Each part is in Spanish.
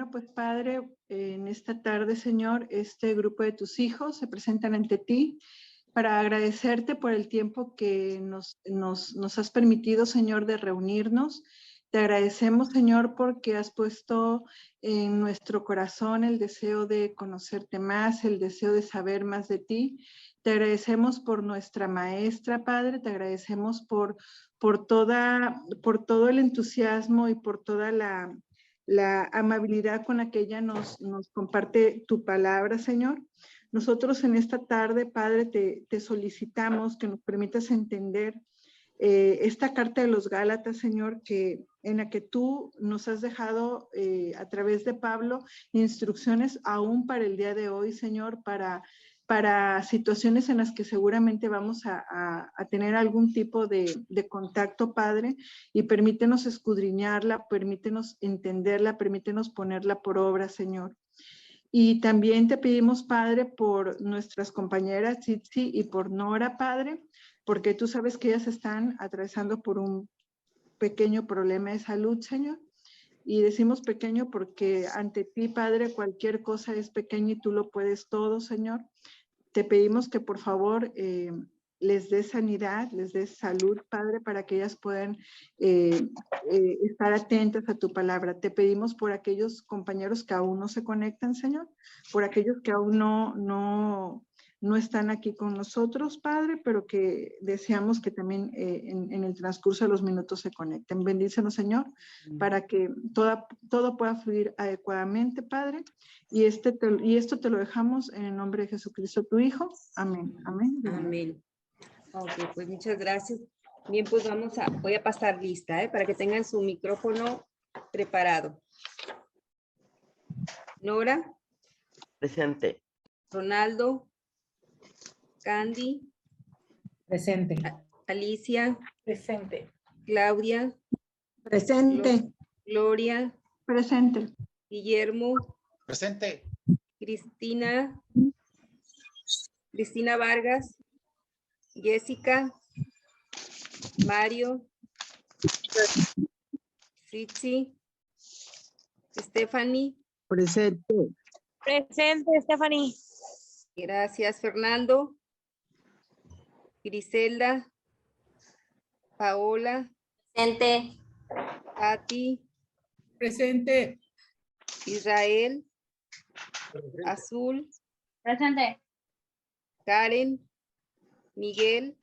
Bueno, pues Padre, en esta tarde, Señor, este grupo de tus hijos se presentan ante ti para agradecerte por el tiempo que nos has permitido, Señor, de reunirnos. Te agradecemos, Señor, porque has puesto en nuestro corazón el deseo de conocerte más, el deseo de saber más de ti. Te agradecemos por nuestra maestra, Padre. Te agradecemos por todo el entusiasmo y por toda la amabilidad con la que ella nos comparte tu palabra, Señor. Nosotros en esta tarde, Padre, te solicitamos que nos permitas entender esta carta de los Gálatas, Señor, en la que tú nos has dejado a través de Pablo instrucciones aún para el día de hoy, Señor, para situaciones en las que seguramente vamos a tener algún tipo de contacto, Padre, y permítenos escudriñarla, permítenos entenderla, permítenos ponerla por obra, Señor. Y también te pedimos, Padre, por nuestras compañeras Tsitsi y por Nora, Padre, porque tú sabes que ellas están atravesando por un pequeño problema de salud, Señor. Y decimos pequeño porque ante ti, Padre, cualquier cosa es pequeña y tú lo puedes todo, Señor. Te pedimos que por favor les des sanidad, les des salud, Padre, para que ellas puedan estar atentas a tu palabra. Te pedimos por aquellos compañeros que aún no se conectan, Señor, por aquellos que aún no están aquí con nosotros, Padre, pero que deseamos que también en el transcurso de los minutos se conecten. Bendícenos, Señor, para que todo pueda fluir adecuadamente, Padre. Y esto te lo dejamos en el nombre de Jesucristo, tu Hijo. Amén. Amén. Amén. Ok, pues muchas gracias. Bien, pues voy a pasar lista, para que tengan su micrófono preparado. Nora. Presente. Ronaldo. Candy. Presente. Alicia. Presente. Claudia. Presente. Gloria. Presente. Guillermo. Presente. Cristina Vargas. Jessica. Mario. Fritzi. Stephanie. Presente. Presente, Stephanie. Gracias, Fernando. Griselda. Paola. Presente. Tati. Presente. Israel. Azul. Presente. Karen. Miguel.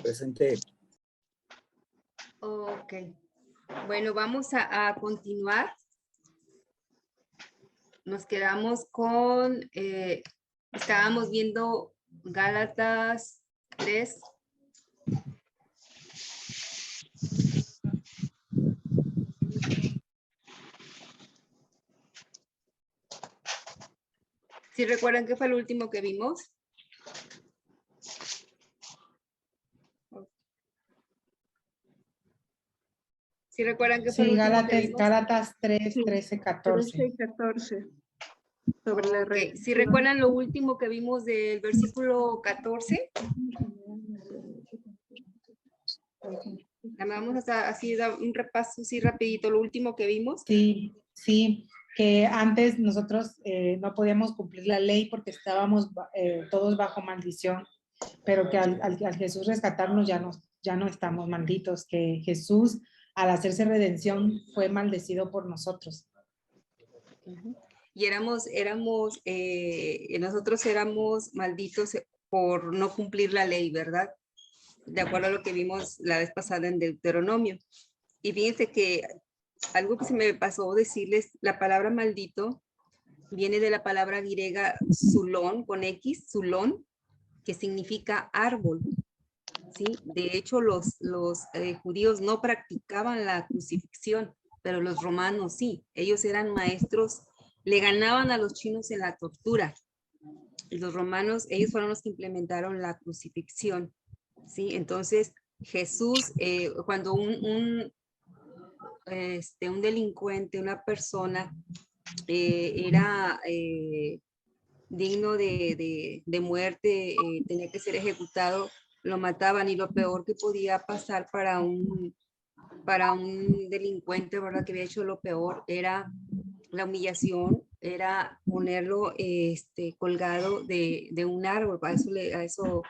Presente. Ok. Bueno, vamos a continuar. Nos quedamos con, estábamos viendo Gálatas 3. ¿Sí recuerdan qué fue el último que vimos? ¿Sí recuerdan qué fue el último que vimos? Gálatas 3, 13, 14. 13 y 14. Sobre la Ok, ¿sí recuerdan lo último que vimos del versículo 14? Vamos a así dar un repaso así rapidito, lo último que vimos. Sí, que antes nosotros no podíamos cumplir la ley porque estábamos todos bajo maldición, pero que al Jesús rescatarnos ya no estamos malditos, que Jesús al hacerse redención fue maldecido por nosotros. Y nosotros éramos malditos por no cumplir la ley, ¿verdad? De acuerdo a lo que vimos la vez pasada en Deuteronomio. Y fíjense que algo que se me pasó decirles, la palabra maldito viene de la palabra griega zulón, con X, zulón, que significa árbol. ¿Sí? De hecho, los judíos no practicaban la crucifixión, pero los romanos sí. Ellos eran maestros, le ganaban a los chinos en la tortura. Y los romanos, ellos fueron los que implementaron la crucifixión. ¿Sí? Entonces, Jesús, cuando un delincuente, una persona era digno de muerte, tenía que ser ejecutado, lo mataban, y lo peor que podía pasar para un delincuente, ¿verdad?, que había hecho lo peor, era la humillación era ponerlo colgado de un árbol. A eso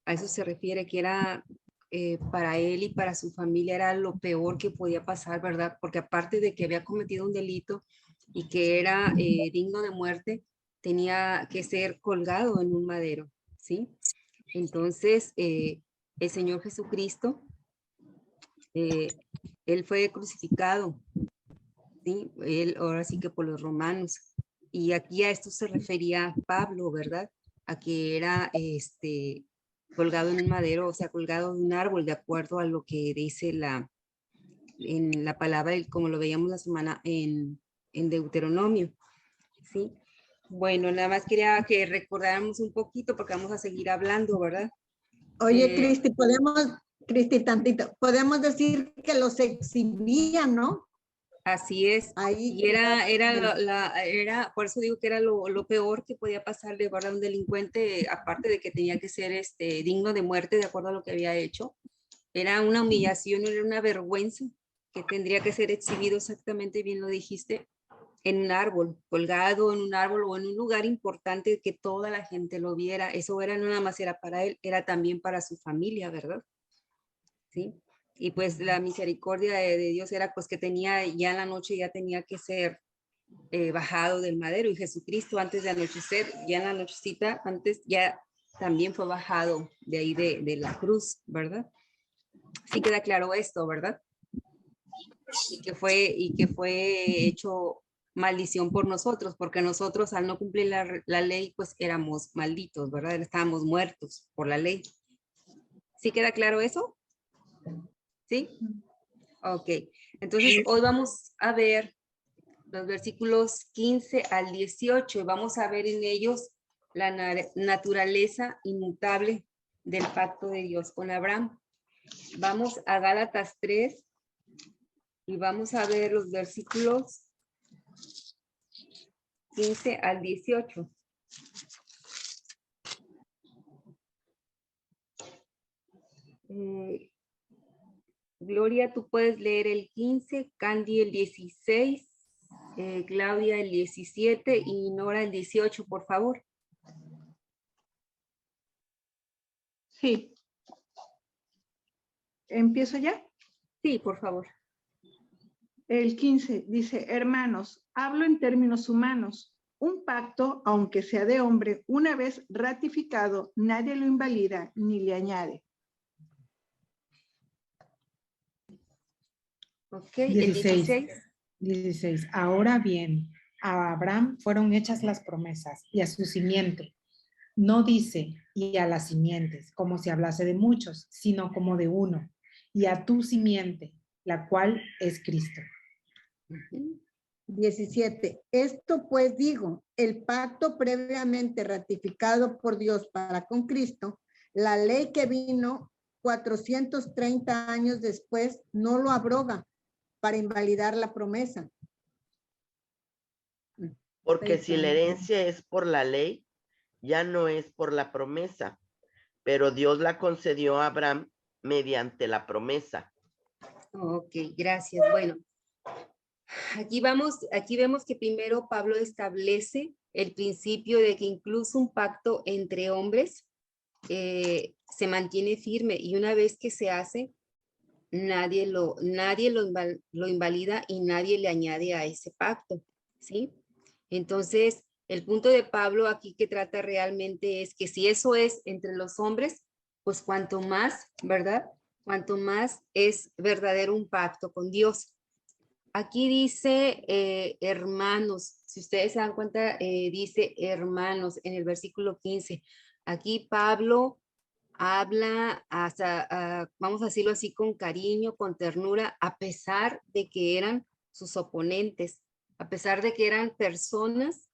se refiere, que era para él y para su familia era lo peor que podía pasar, ¿verdad? Porque aparte de que había cometido un delito y que era digno de muerte, tenía que ser colgado en un madero, ¿sí? Entonces, el Señor Jesucristo, Él fue crucificado, ¿sí? Él, ahora sí que por los romanos. Y aquí a esto se refería Pablo, ¿verdad? A que era colgado en un madero, o sea, colgado de un árbol, de acuerdo a lo que dice en la palabra, como lo veíamos la semana en Deuteronomio, ¿sí? Bueno, nada más quería que recordáramos un poquito porque vamos a seguir hablando, ¿verdad? Oye, Cristi, tantito, podemos decir que los exhibían, ¿no? Así es. Ahí. Y era, por eso digo que era lo peor que podía pasarle, ¿verdad? A un delincuente, aparte de que tenía que ser digno de muerte de acuerdo a lo que había hecho. Era una humillación, era una vergüenza que tendría que ser exhibido, exactamente bien lo dijiste, en un árbol, colgado en un árbol o en un lugar importante que toda la gente lo viera. Eso era, no nada más era para él, era también para su familia, ¿verdad? ¿Sí? Y pues la misericordia de Dios era pues que tenía ya en la noche ya tenía que ser bajado del madero, y Jesucristo antes de anochecer, ya en la nochecita, antes ya también fue bajado de ahí de la cruz, ¿verdad? Sí queda claro esto, ¿verdad? Y que fue hecho maldición por nosotros, porque nosotros al no cumplir la ley, pues éramos malditos, ¿verdad? Estábamos muertos por la ley. ¿Sí queda claro eso? ¿Sí? Ok. Entonces, hoy vamos a ver los versículos 15 al 18 y vamos a ver en ellos la naturaleza inmutable del pacto de Dios con Abraham. Vamos a Gálatas 3 y vamos a ver los versículos 15 al 18. Gloria, tú puedes leer el 15, Candy el 16, Claudia el 17 y Nora el 18, por favor. Sí. ¿Empiezo ya? Sí, por favor. El 15 dice, hermanos, hablo en términos humanos. Un pacto, aunque sea de hombre, una vez ratificado, nadie lo invalida ni le añade. Ok, 16. el 16. Ahora bien, a Abraham fueron hechas las promesas y a su simiente. No dice y a las simientes, como si hablase de muchos, sino como de uno, y a tu simiente, la cual es Cristo. 17. Esto pues digo, el pacto previamente ratificado por Dios para con Cristo, la ley que vino 430 años después no lo abroga para invalidar la promesa. Porque si la herencia es por la ley, ya no es por la promesa, pero Dios la concedió a Abraham mediante la promesa. Ok, gracias. Bueno, aquí vemos que primero Pablo establece el principio de que incluso un pacto entre hombres se mantiene firme, y una vez que se hace, nadie lo invalida y nadie le añade a ese pacto, ¿sí? Entonces, el punto de Pablo aquí que trata realmente es que si eso es entre los hombres, pues cuanto más, ¿verdad? Cuanto más es verdadero un pacto con Dios. Aquí dice hermanos, si ustedes se dan cuenta, dice hermanos en el versículo 15. Aquí Pablo habla hasta, vamos a decirlo así, con cariño, con ternura, a pesar de que eran sus oponentes, a pesar de que eran personas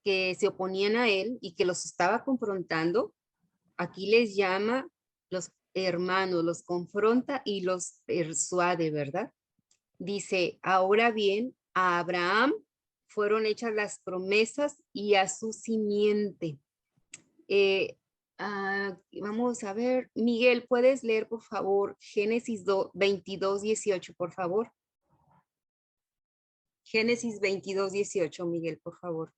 que se oponían a él y que los estaba confrontando. Aquí les llama los hermanos, los confronta y los persuade, ¿verdad? Dice, ahora bien, a Abraham fueron hechas las promesas y a su simiente. Vamos a ver, Miguel, ¿puedes leer, por favor, Génesis 22, 18, por favor? Génesis 22, 18, Miguel, por favor.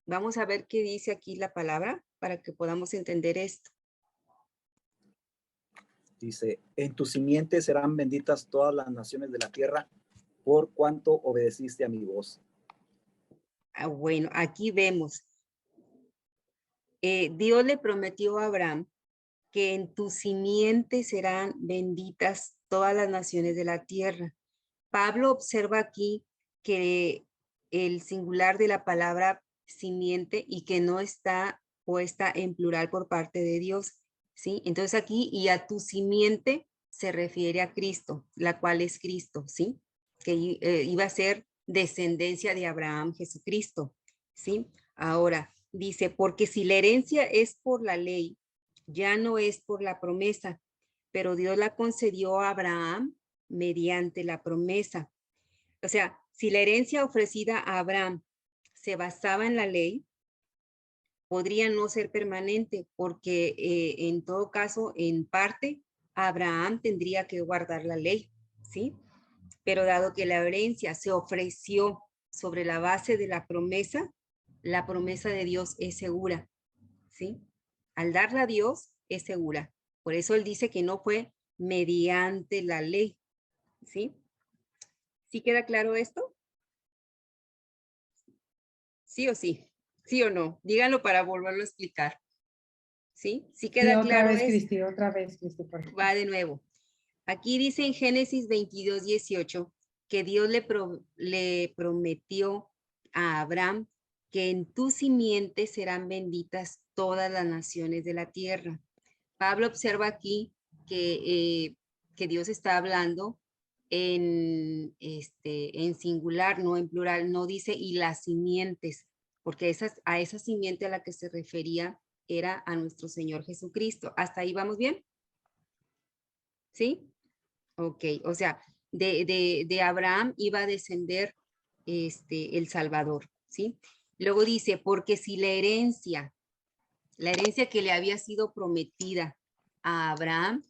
Vamos a ver qué dice aquí la palabra para que podamos entender esto. Dice, en tu simiente serán benditas todas las naciones de la tierra por cuanto obedeciste a mi voz. Bueno, aquí vemos. Dios le prometió a Abraham que en tu simiente serán benditas todas las naciones de la tierra. Pablo observa aquí que el singular de la palabra simiente y que no está puesta en plural por parte de Dios, ¿sí? Entonces aquí, y a tu simiente se refiere a Cristo, la cual es Cristo, ¿sí? Que iba a ser descendencia de Abraham, Jesucristo, ¿sí? Ahora, dice, porque si la herencia es por la ley, ya no es por la promesa, pero Dios la concedió a Abraham mediante la promesa. O sea, si la herencia ofrecida a Abraham se basaba en la ley, podría no ser permanente, porque en todo caso, en parte, Abraham tendría que guardar la ley, ¿sí? Pero dado que la herencia se ofreció sobre la base de la promesa de Dios es segura, ¿sí? Al darla a Dios es segura. Por eso él dice que no fue mediante la ley, ¿sí? ¿Sí queda claro esto? ¿Sí o sí? ¿Sí o no? Díganlo para volverlo a explicar. ¿Sí? ¿Sí queda claro esto? Otra vez, Cristi, por favor. Va de nuevo. Aquí dice en Génesis 22, 18 que Dios le prometió a Abraham que en tu simiente serán benditas todas las naciones de la tierra. Pablo observa aquí que Dios está hablando en singular, no en plural, no dice y las simientes, porque a esa simiente a la que se refería era a nuestro Señor Jesucristo. ¿Hasta ahí vamos bien? ¿Sí? Ok, o sea, de Abraham iba a descender el Salvador, ¿sí? Luego dice, porque si la herencia que le había sido prometida a Abraham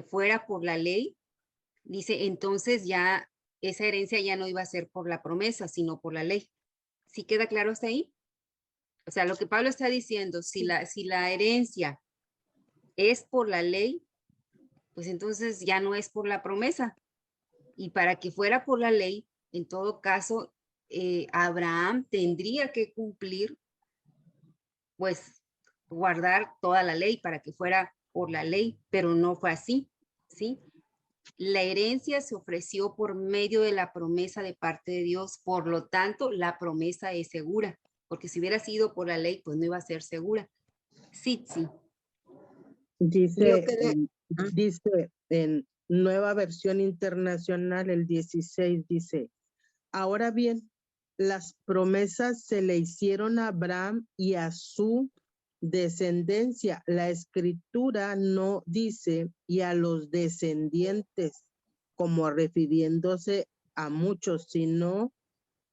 fuera por la ley, dice, entonces ya esa herencia ya no iba a ser por la promesa, sino por la ley. ¿Sí queda claro hasta ahí? O sea, lo que Pablo está diciendo, si la herencia es por la ley, pues entonces ya no es por la promesa. Y para que fuera por la ley, en todo caso, Abraham tendría que cumplir, pues, guardar toda la ley para que fuera por la ley, pero no fue así, ¿sí? La herencia se ofreció por medio de la promesa de parte de Dios, por lo tanto, la promesa es segura, porque si hubiera sido por la ley, pues no iba a ser segura. Sí, sí. Dice, quedé- dice en Nueva Versión Internacional, el 16, dice, ahora bien, las promesas se le hicieron a Abraham y a su descendencia. La escritura no dice y a los descendientes, como refiriéndose a muchos, sino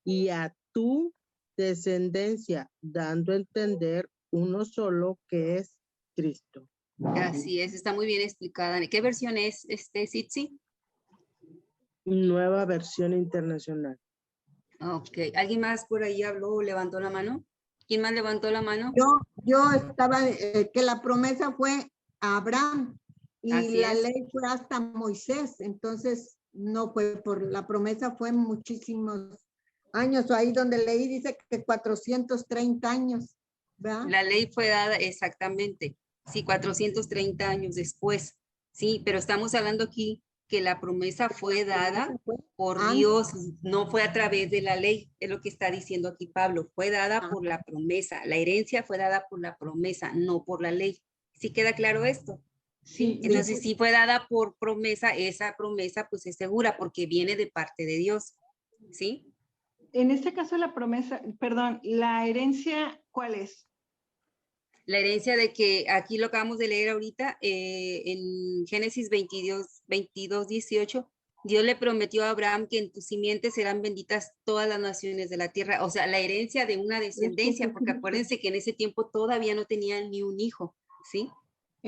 y a tu descendencia, dando a entender uno solo que es Cristo. Así es, está muy bien explicada. ¿Qué versión es Sitsi? Nueva Versión Internacional. Ok, ¿alguien más por ahí habló o levantó la mano? ¿Quién más levantó la mano? Yo estaba, que la promesa fue a Abraham y Así la es. ley fue hasta Moisés, entonces no fue por, la promesa fue muchísimos años, ahí donde leí dice que 430 años, ¿verdad? La ley fue dada exactamente, sí, 430 años después, sí, pero estamos hablando aquí que la promesa fue dada por antes. Dios, no fue a través de la ley, es lo que está diciendo aquí Pablo, fue dada Ah. por la promesa, la herencia fue dada por la promesa, no por la ley. ¿Sí queda claro esto? Sí, Entonces, si fue dada por promesa, esa promesa pues es segura porque viene de parte de Dios, ¿sí? En este caso la promesa, perdón, la herencia, ¿cuál es? La herencia de que aquí lo acabamos de leer ahorita, en Génesis 22, 18, Dios le prometió a Abraham que en tu simiente serán benditas todas las naciones de la tierra. O sea, la herencia de una descendencia, porque acuérdense que en ese tiempo todavía no tenían ni un hijo, ¿sí?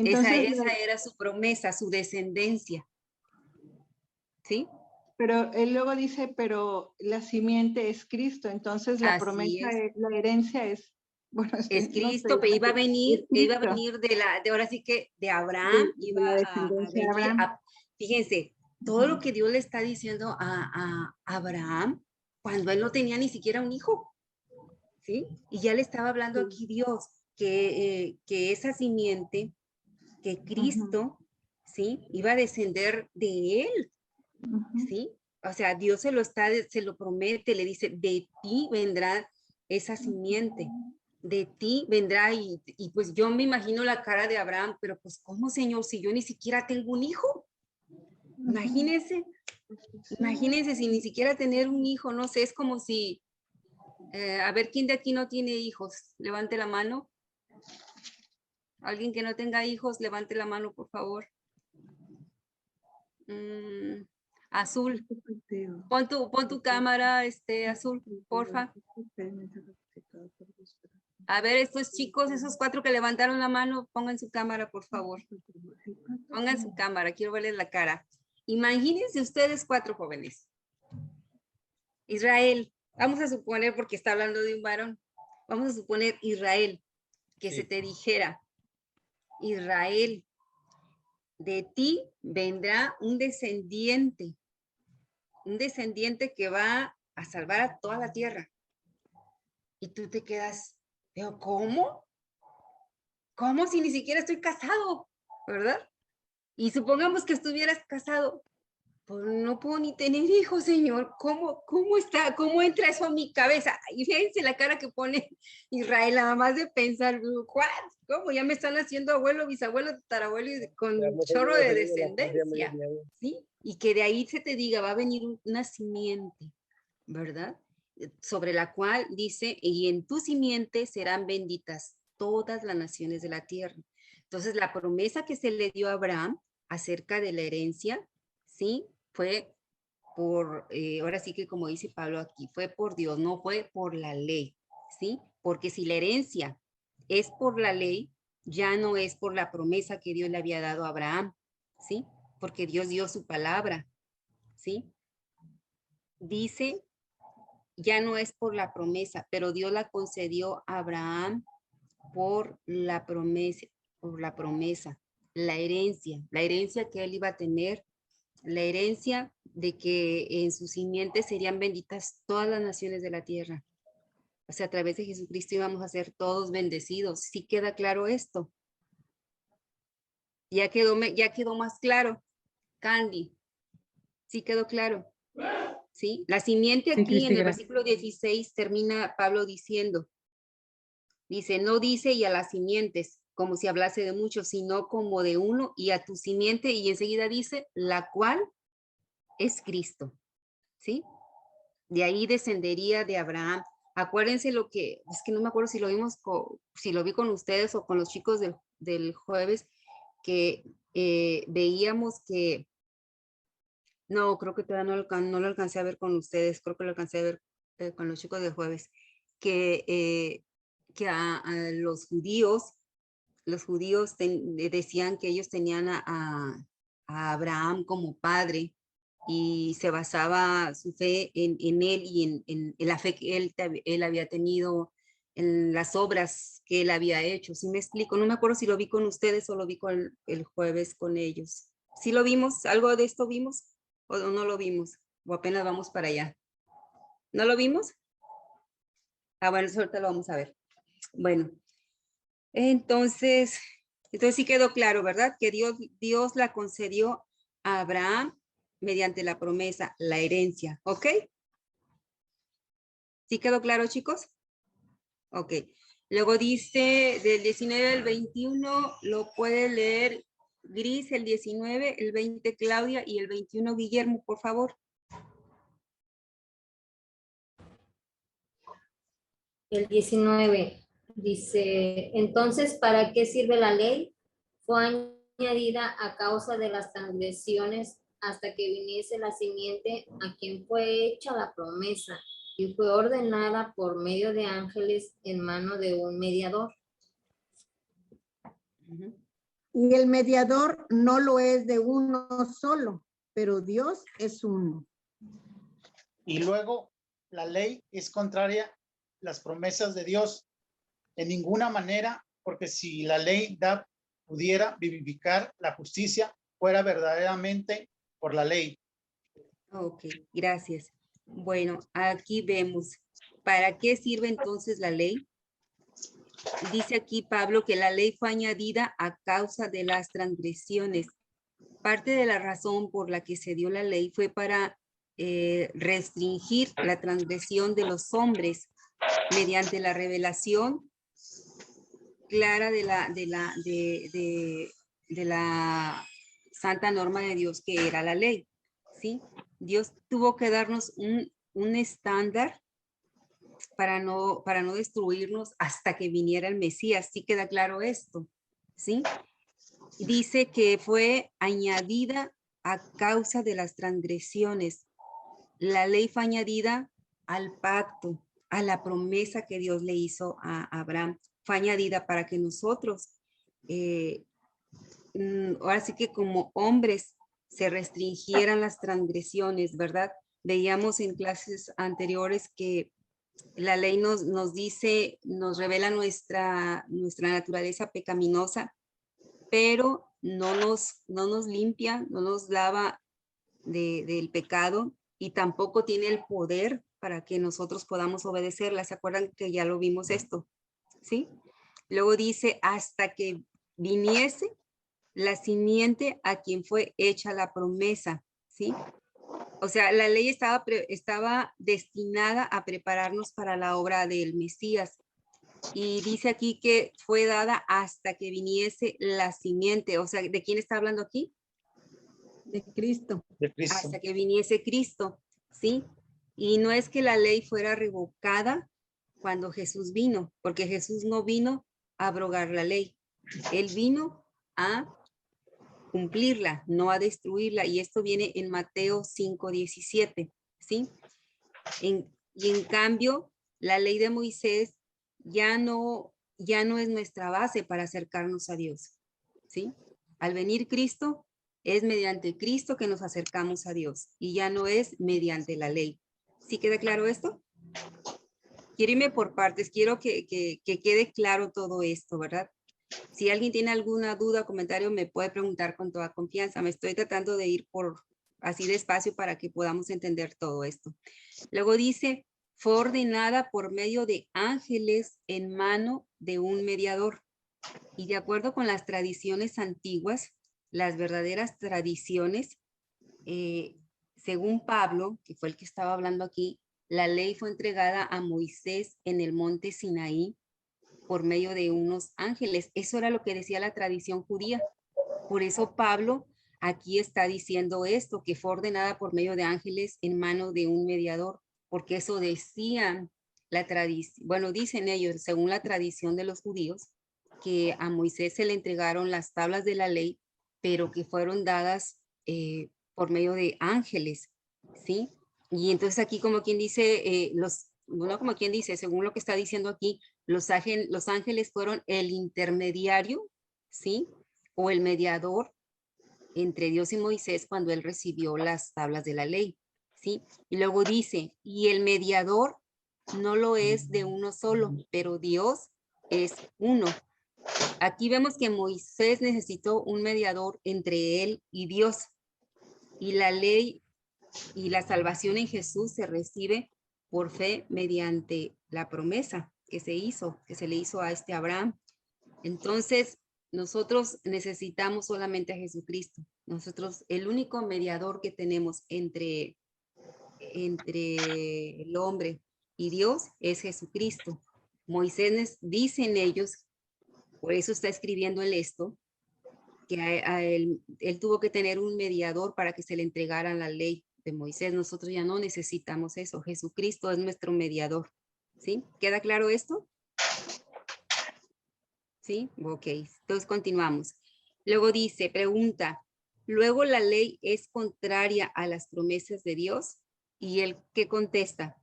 Entonces, esa era su promesa, su descendencia. ¿Sí? pero él luego dice, pero la simiente es Cristo, entonces la Así promesa, es. la herencia es, bueno, Es no sé, Cristo, pero iba a es venir Cristo, de ahora sí que de de, Abraham, de iba la a descendencia de venir, Abraham. fíjense, todo lo que Dios le está diciendo a Abraham, cuando él no tenía ni siquiera un hijo, ¿sí? Y ya le estaba hablando aquí Dios, que esa simiente, que Cristo, ¿sí? Iba a descender de él, ¿sí? O sea, Dios se lo promete, le dice, de ti vendrá esa simiente, de ti vendrá y pues yo me imagino la cara de Abraham, pero pues ¿cómo, Señor, si yo ni siquiera tengo un hijo? Imagínense, imagínense si ni siquiera tener un hijo, no sé, es como si, a ver, ¿quién de aquí no tiene hijos? Levante la mano. Alguien que no tenga hijos, levante la mano, por favor. Azul. Pon tu cámara, Azul, porfa. A ver, estos chicos, esos 4 que levantaron la mano, pongan su cámara, por favor. Pongan su cámara, quiero verles la cara. Imagínense ustedes 4 jóvenes. Israel, vamos a suponer, porque está hablando de un varón, vamos a suponer Israel, que se te dijera, Israel, de ti vendrá un descendiente que va a salvar a toda la tierra. Y tú te quedas, pero ¿cómo? ¿Cómo si ni siquiera estoy casado? ¿Verdad? Y supongamos que estuvieras casado, pues no puedo ni tener hijos, Señor. ¿Cómo cómo entra eso a mi cabeza? Y fíjense la cara que pone Israel, nada más de pensar, ¿what? ¿Cómo? Ya me están haciendo abuelo, bisabuelo, tatarabuelo y con chorro de descendencia, ¿sí? Y que de ahí se te diga, va a venir una simiente, ¿verdad? Sobre la cual dice, y en tu simiente serán benditas todas las naciones de la tierra. Entonces, la promesa que se le dio a Abraham acerca de la herencia, ¿sí? Fue por, ahora sí que como dice Pablo aquí, fue por Dios, no fue por la ley, ¿sí? Porque si la herencia es por la ley, ya no es por la promesa que Dios le había dado a Abraham, ¿sí? Porque Dios dio su palabra, ¿sí? Dice, ya no es por la promesa, pero Dios la concedió a Abraham por la promesa, la herencia que él iba a tener, la herencia de que en sus simientes serían benditas todas las naciones de la tierra. O sea, a través de Jesucristo íbamos a ser todos bendecidos. ¿Sí queda claro esto? Ya quedó más claro. Candy, ¿sí quedó claro? ¿Sí? La simiente Sí, aquí Cristi, en el gracias. versículo 16 termina Pablo diciendo, dice, no dice y a las simientes, como si hablase de muchos, sino como de uno y a tu simiente, y enseguida dice, la cual es Cristo, ¿sí? De ahí descendería de Abraham. Acuérdense lo que, es que no me acuerdo si lo vimos, si lo vi con ustedes o con los chicos del jueves, que veíamos que, no, creo que todavía no lo alcancé a ver con ustedes, creo que lo alcancé a ver con los chicos del jueves, que a los judíos decían que ellos tenían a Abraham como padre y se basaba su fe en él y en la fe que él había tenido, en las obras que él había hecho. ¿Sí me explico? No me acuerdo si lo vi con ustedes o lo vi con el jueves con ellos. ¿Sí lo vimos? ¿Algo de esto vimos? ¿O no lo vimos? ¿O apenas vamos para allá? ¿No lo vimos? Ah, bueno, eso ahorita lo vamos a ver. Bueno, entonces sí quedó claro, ¿verdad? Que Dios la concedió a Abraham mediante la promesa, la herencia, ¿ok? ¿Sí quedó claro, chicos? Ok. Luego dice del 19 al 21, lo puede leer Gris, el 19, el 20 Claudia y el 21 Guillermo, por favor. El 19 dice, entonces, ¿para qué sirve la ley? Fue añadida a causa de las transgresiones hasta que viniese la simiente a quien fue hecha la promesa y fue ordenada por medio de ángeles en mano de un mediador. Y el mediador no lo es de uno solo, pero Dios es uno. Y luego, la ley es contraria a las promesas de Dios. En ninguna manera, porque si la ley pudiera vivificar la justicia, fuera verdaderamente por la ley. Ok, gracias. Bueno, aquí vemos, ¿para qué sirve entonces la ley? Dice aquí Pablo que la ley fue añadida a causa de las transgresiones. Parte de la razón por la que se dio la ley fue para restringir la transgresión de los hombres mediante la revelación clara de la santa norma de Dios que era la ley, ¿sí? Dios tuvo que darnos un estándar para no destruirnos hasta que viniera el Mesías. ¿Sí queda claro esto? ¿Sí? Dice que fue añadida a causa de las transgresiones. La ley fue añadida al pacto, a la promesa que Dios le hizo a Abraham. Fue añadida para que nosotros, ahora sí que como hombres, se restringieran las transgresiones, ¿verdad? Veíamos en clases anteriores que la ley nos dice, nos revela nuestra naturaleza pecaminosa, pero no nos limpia, no nos lava del pecado y tampoco tiene el poder para que nosotros podamos obedecerla. ¿Se acuerdan que ya lo vimos esto? ¿Sí? Luego dice, hasta que viniese la simiente a quien fue hecha la promesa, ¿sí? O sea, la ley estaba destinada a prepararnos para la obra del Mesías. Y dice aquí que fue dada hasta que viniese la simiente. O sea, ¿de quién está hablando aquí? De Cristo. De Cristo. Hasta que viniese Cristo, ¿sí? Y no es que la ley fuera revocada cuando Jesús vino, porque Jesús no vino a abrogar la ley. Él vino a cumplirla, no a destruirla. Y esto viene en Mateo 5:17, ¿sí? Y en cambio, la ley de Moisés ya no es nuestra base para acercarnos a Dios, ¿sí? Al venir Cristo, es mediante Cristo que nos acercamos a Dios y ya no es mediante la ley. ¿Sí queda claro esto? Quiero irme por partes, quiero que quede claro todo esto, ¿verdad? Si alguien tiene alguna duda o comentario, me puede preguntar con toda confianza. Me estoy tratando de ir así despacio para que podamos entender todo esto. Luego dice, fue ordenada por medio de ángeles en mano de un mediador. Y de acuerdo con las tradiciones antiguas, las verdaderas tradiciones, según Pablo, que fue el que estaba hablando aquí, la ley fue entregada a Moisés en el monte Sinaí por medio de unos ángeles. Eso era lo que decía la tradición judía. Por eso Pablo aquí está diciendo esto, que fue ordenada por medio de ángeles en mano de un mediador, porque eso decían la tradición, bueno, dicen ellos, según la tradición de los judíos, que a Moisés se le entregaron las tablas de la ley, pero que fueron dadas por medio de ángeles, ¿sí? Y entonces aquí como quien dice, como quien dice, según lo que está diciendo aquí, los ángeles fueron el intermediario, ¿sí? O el mediador entre Dios y Moisés cuando él recibió las tablas de la ley, ¿sí? Y luego dice, y el mediador no lo es de uno solo, pero Dios es uno. Aquí vemos que Moisés necesitó un mediador entre él y Dios. Y la ley y la salvación en Jesús se recibe por fe mediante la promesa que se le hizo a Abraham. Entonces, nosotros necesitamos solamente a Jesucristo. Nosotros, el único mediador que tenemos entre el hombre y Dios es Jesucristo. Moisés, dicen ellos, por eso está escribiendo él esto, que él tuvo que tener un mediador para que se le entregara la ley de Moisés. Nosotros ya no necesitamos eso. Jesucristo es nuestro mediador. ¿Sí? ¿Queda claro esto? ¿Sí? Ok. Entonces continuamos. Luego dice, pregunta, ¿luego la ley es contraria a las promesas de Dios? Y él, ¿qué contesta?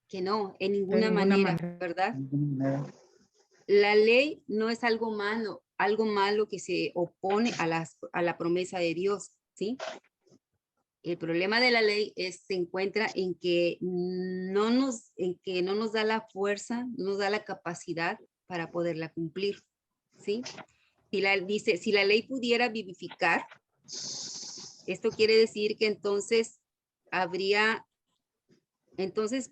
Que no, en ninguna manera, ¿verdad? La ley no es algo algo malo que se opone a la promesa de Dios, ¿sí? El problema de la ley se encuentra en que no nos da la fuerza, no nos da la capacidad para poderla cumplir, ¿sí? Si la ley pudiera vivificar, esto quiere decir que entonces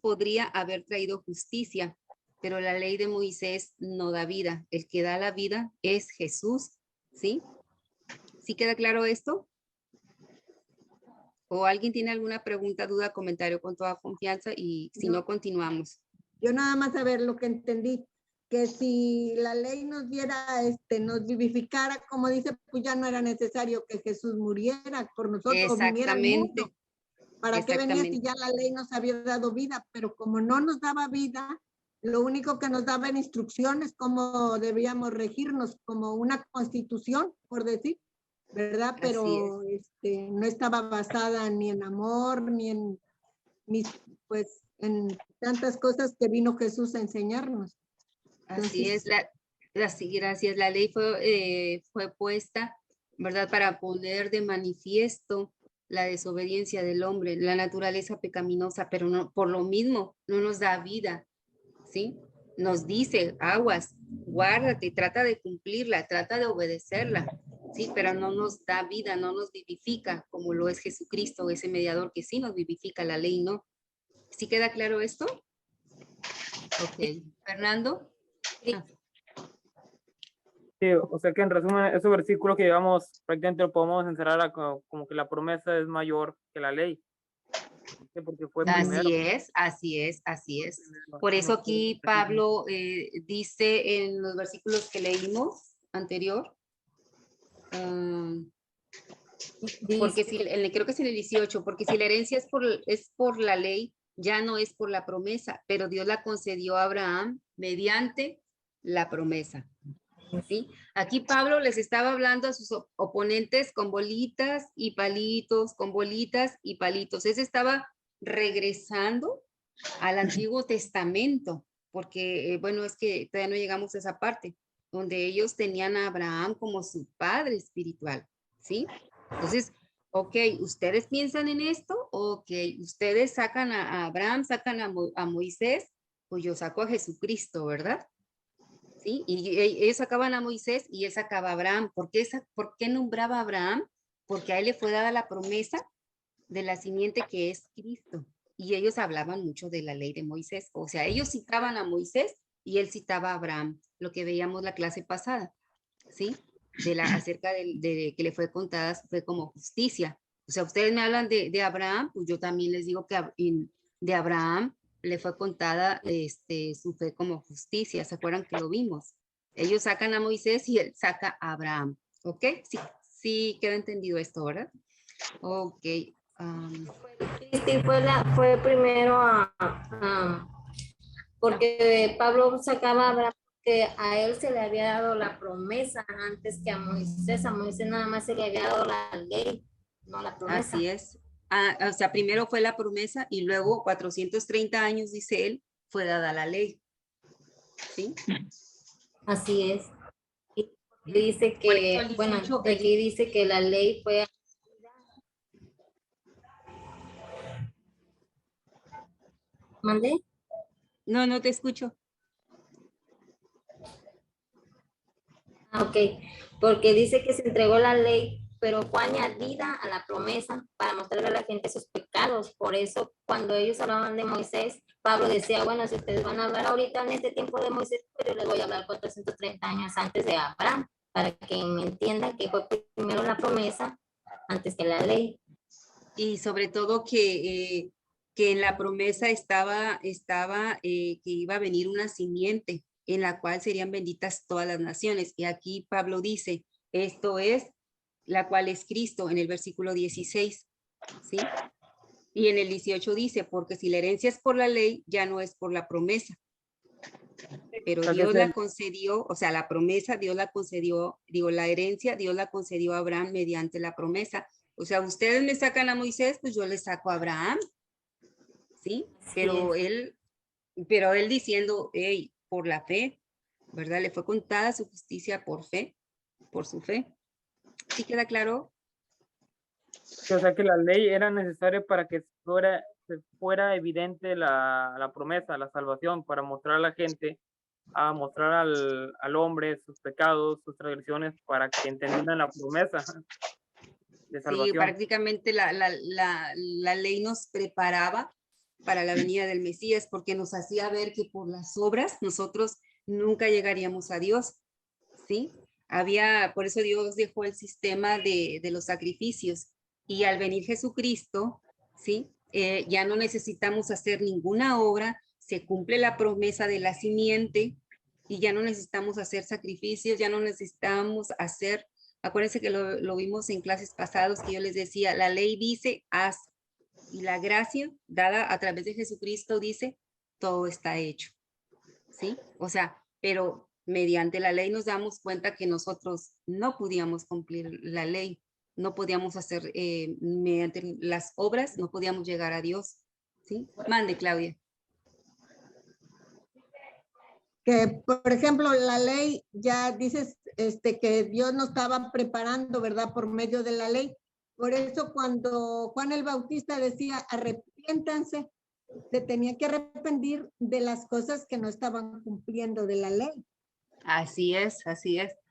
podría haber traído justicia, pero la ley de Moisés no da vida. El que da la vida es Jesús, ¿sí? ¿Sí queda claro esto? ¿O alguien tiene alguna pregunta, duda, comentario con toda confianza? Y si no, continuamos. Yo nada más a ver lo que entendí, que si la ley nos diera, nos vivificara, como dice, pues ya no era necesario que Jesús muriera por nosotros, o viniera al mundo. ¿Para qué venía si ya la ley nos había dado vida? Pero como no nos daba vida, lo único que nos daba en instrucciones cómo debíamos regirnos, como una constitución, por decir, ¿verdad? Pero no estaba basada ni en amor, ni en, pues, en tantas cosas que vino Jesús a enseñarnos. Así es, gracias. La ley fue puesta, ¿verdad? Para poner de manifiesto la desobediencia del hombre, la naturaleza pecaminosa, pero no, por lo mismo no nos da vida, ¿sí? Nos dice, aguas, guárdate, trata de cumplirla, trata de obedecerla, ¿sí? Pero no nos da vida, no nos vivifica, como lo es Jesucristo, ese mediador que sí nos vivifica, la ley no. ¿Sí queda claro esto? Ok. Fernando. Sí, o sea que en resumen, ese versículo que llevamos prácticamente lo podemos encerrar a como que la promesa es mayor que la ley. Porque fue primero. Así es. Por eso aquí Pablo dice en los versículos que leímos anterior, porque creo que es en el 18, porque si la herencia es por la ley, ya no es por la promesa, pero Dios la concedió a Abraham mediante la promesa. ¿Sí? Aquí Pablo les estaba hablando a sus oponentes con bolitas y palitos, con bolitas y palitos. Ese estaba regresando al Antiguo Testamento, porque, bueno, es que todavía no llegamos a esa parte, donde ellos tenían a Abraham como su padre espiritual, ¿sí? Entonces, ok, ¿ustedes piensan en esto? Ok, ustedes sacan a Abraham, sacan a Moisés, pues yo saco a Jesucristo, ¿verdad? ¿Sí? Y ellos sacaban a Moisés y él sacaba a Abraham. ¿Por qué nombraba a Abraham? Porque a él le fue dada la promesa de la simiente que es Cristo. Y ellos hablaban mucho de la ley de Moisés. O sea, ellos citaban a Moisés y él citaba a Abraham, lo que veíamos la clase pasada, ¿sí? Acerca de que le fue contada fue como justicia. O sea, ustedes me hablan de Abraham, pues yo también les digo que de Abraham le fue contada su fe como justicia. ¿Se acuerdan que lo vimos? Ellos sacan a Moisés y él saca a Abraham. ¿Ok? Sí queda entendido esto, ¿verdad? Ok. Fue primero porque Pablo sacaba a Abraham, que a él se le había dado la promesa antes que a Moisés. A Moisés nada más se le había dado la ley, no la promesa. Así es. O sea, primero fue la promesa y luego 430 años, dice él, fue dada la ley. ¿Sí? Así es. Y dice que, bueno, aquí dice que la ley fue... ¿Mandé? No te escucho. Ok, porque dice que se entregó la ley, pero fue añadida a la promesa para mostrarle a la gente sus pecados. Por eso, cuando ellos hablaban de Moisés, Pablo decía, bueno, si ustedes van a hablar ahorita en este tiempo de Moisés, pues yo les voy a hablar 430 años antes de Abraham, para que me entiendan que fue primero la promesa antes que la ley. Y sobre todo que en la promesa estaba que iba a venir una simiente en la cual serían benditas todas las naciones. Y aquí Pablo dice, esto es la cual es Cristo en el versículo 16, ¿sí? Y en el 18 dice, porque si la herencia es por la ley, ya no es por la promesa. Pero Dios la concedió, o sea, la promesa, Dios la concedió, la herencia, Dios la concedió a Abraham mediante la promesa. O sea, ustedes me sacan a Moisés, pues yo les saco a Abraham, ¿sí? Pero él diciendo, hey, por la fe, ¿verdad? Le fue contada su justicia por fe. por su fe. ¿Sí queda claro? O sea que la ley era necesaria para que fuera evidente la promesa, la salvación, para mostrar a la gente, a mostrar al hombre sus pecados, sus transgresiones, para que entendieran la promesa de Sí, salvación. prácticamente la ley nos preparaba para la venida del Mesías, porque nos hacía ver que por las obras nosotros nunca llegaríamos a Dios, ¿sí? Por eso Dios dejó el sistema de los sacrificios, y al venir Jesucristo, ¿sí? Ya no necesitamos hacer ninguna obra, se cumple la promesa de la simiente, y ya no necesitamos hacer sacrificios, ya no necesitamos hacer, acuérdense que lo vimos en clases pasadas, que yo les decía, la ley dice, haz, y la gracia dada a través de Jesucristo dice, todo está hecho, ¿sí? O sea, pero mediante la ley nos damos cuenta que nosotros no podíamos cumplir la ley, no podíamos hacer, mediante las obras, no podíamos llegar a Dios, ¿sí? Mande, Claudia. Que, por ejemplo, la ley ya dices que Dios nos estaba preparando, ¿verdad? Por medio de la ley. Por eso cuando Juan el Bautista decía, arrepiéntanse, se tenía que arrepentir de las cosas que no estaban cumpliendo de la ley. Así es,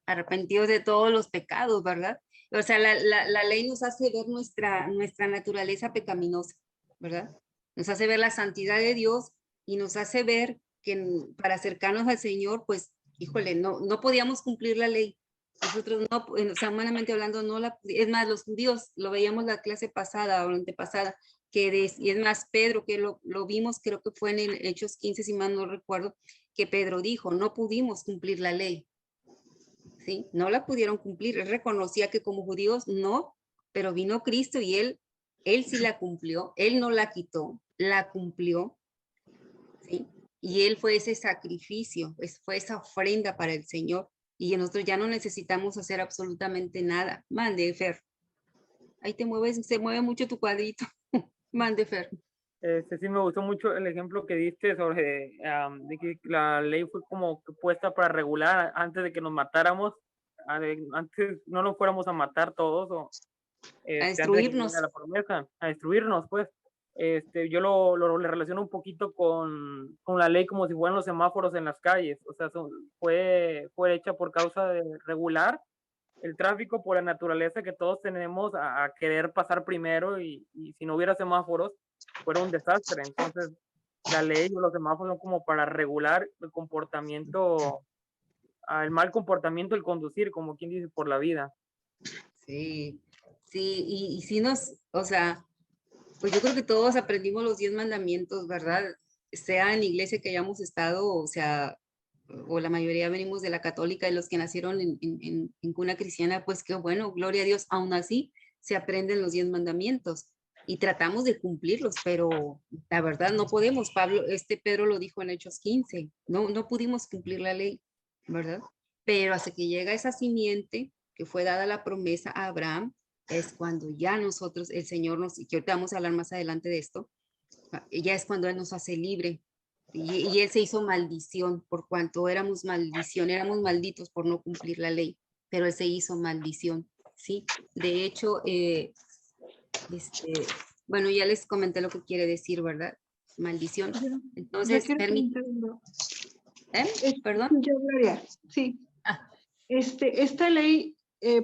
arrepentidos de todos los pecados, ¿verdad? O sea, la ley nos hace ver nuestra naturaleza pecaminosa, ¿verdad? Nos hace ver la santidad de Dios y nos hace ver que para acercarnos al Señor, pues, híjole, no podíamos cumplir la ley. Nosotros no, o sea, humanamente hablando, es más, los judíos, lo veíamos la clase pasada o antepasada, y es más, Pedro, que lo vimos, creo que fue en Hechos 15, si mal no recuerdo, que Pedro dijo, no pudimos cumplir la ley, ¿sí? No la pudieron cumplir, él reconocía que como judíos no, pero vino Cristo y él sí la cumplió, él no la quitó, la cumplió, ¿sí? Y él fue ese sacrificio, fue esa ofrenda para el Señor, y nosotros ya no necesitamos hacer absolutamente nada. Mande, Fer. Ahí se mueve mucho tu cuadrito. Mande, Fer. Sí, me gustó mucho el ejemplo que diste sobre de que la ley fue como puesta para regular antes de que nos matáramos, antes no nos fuéramos a matar todos o A antes de que destruirnos. llegara la promesa, a destruirnos, pues. Yo lo relaciono un poquito con la ley como si fueran los semáforos en las calles, o sea, fue hecha por causa de regular el tráfico por la naturaleza que todos tenemos a querer pasar primero y si no hubiera semáforos fuera un desastre. Entonces la ley o los semáforos son como para regular el comportamiento, el mal comportamiento, el conducir, como quien dice, por la vida. Sí, y sí o sea, pues yo creo que todos aprendimos los 10 mandamientos, ¿verdad? Sea en la iglesia que hayamos estado, o sea, o la mayoría venimos de la católica y los que nacieron en cuna cristiana, pues qué bueno, gloria a Dios, aún así se aprenden los 10 mandamientos y tratamos de cumplirlos, pero la verdad no podemos. Pedro lo dijo en Hechos 15, no pudimos cumplir la ley, ¿verdad? Pero hasta que llega esa simiente que fue dada la promesa a Abraham, es cuando ya nosotros, el Señor y que ahorita vamos a hablar más adelante de esto, ya es cuando Él nos hace libre. Y Él se hizo maldición por cuanto éramos malditos por no cumplir la ley, pero Él se hizo maldición, ¿sí? De hecho, bueno, ya les comenté lo que quiere decir, ¿verdad? Maldición. Entonces, ¿Perdón? Yo, Gloria, sí. Esta ley,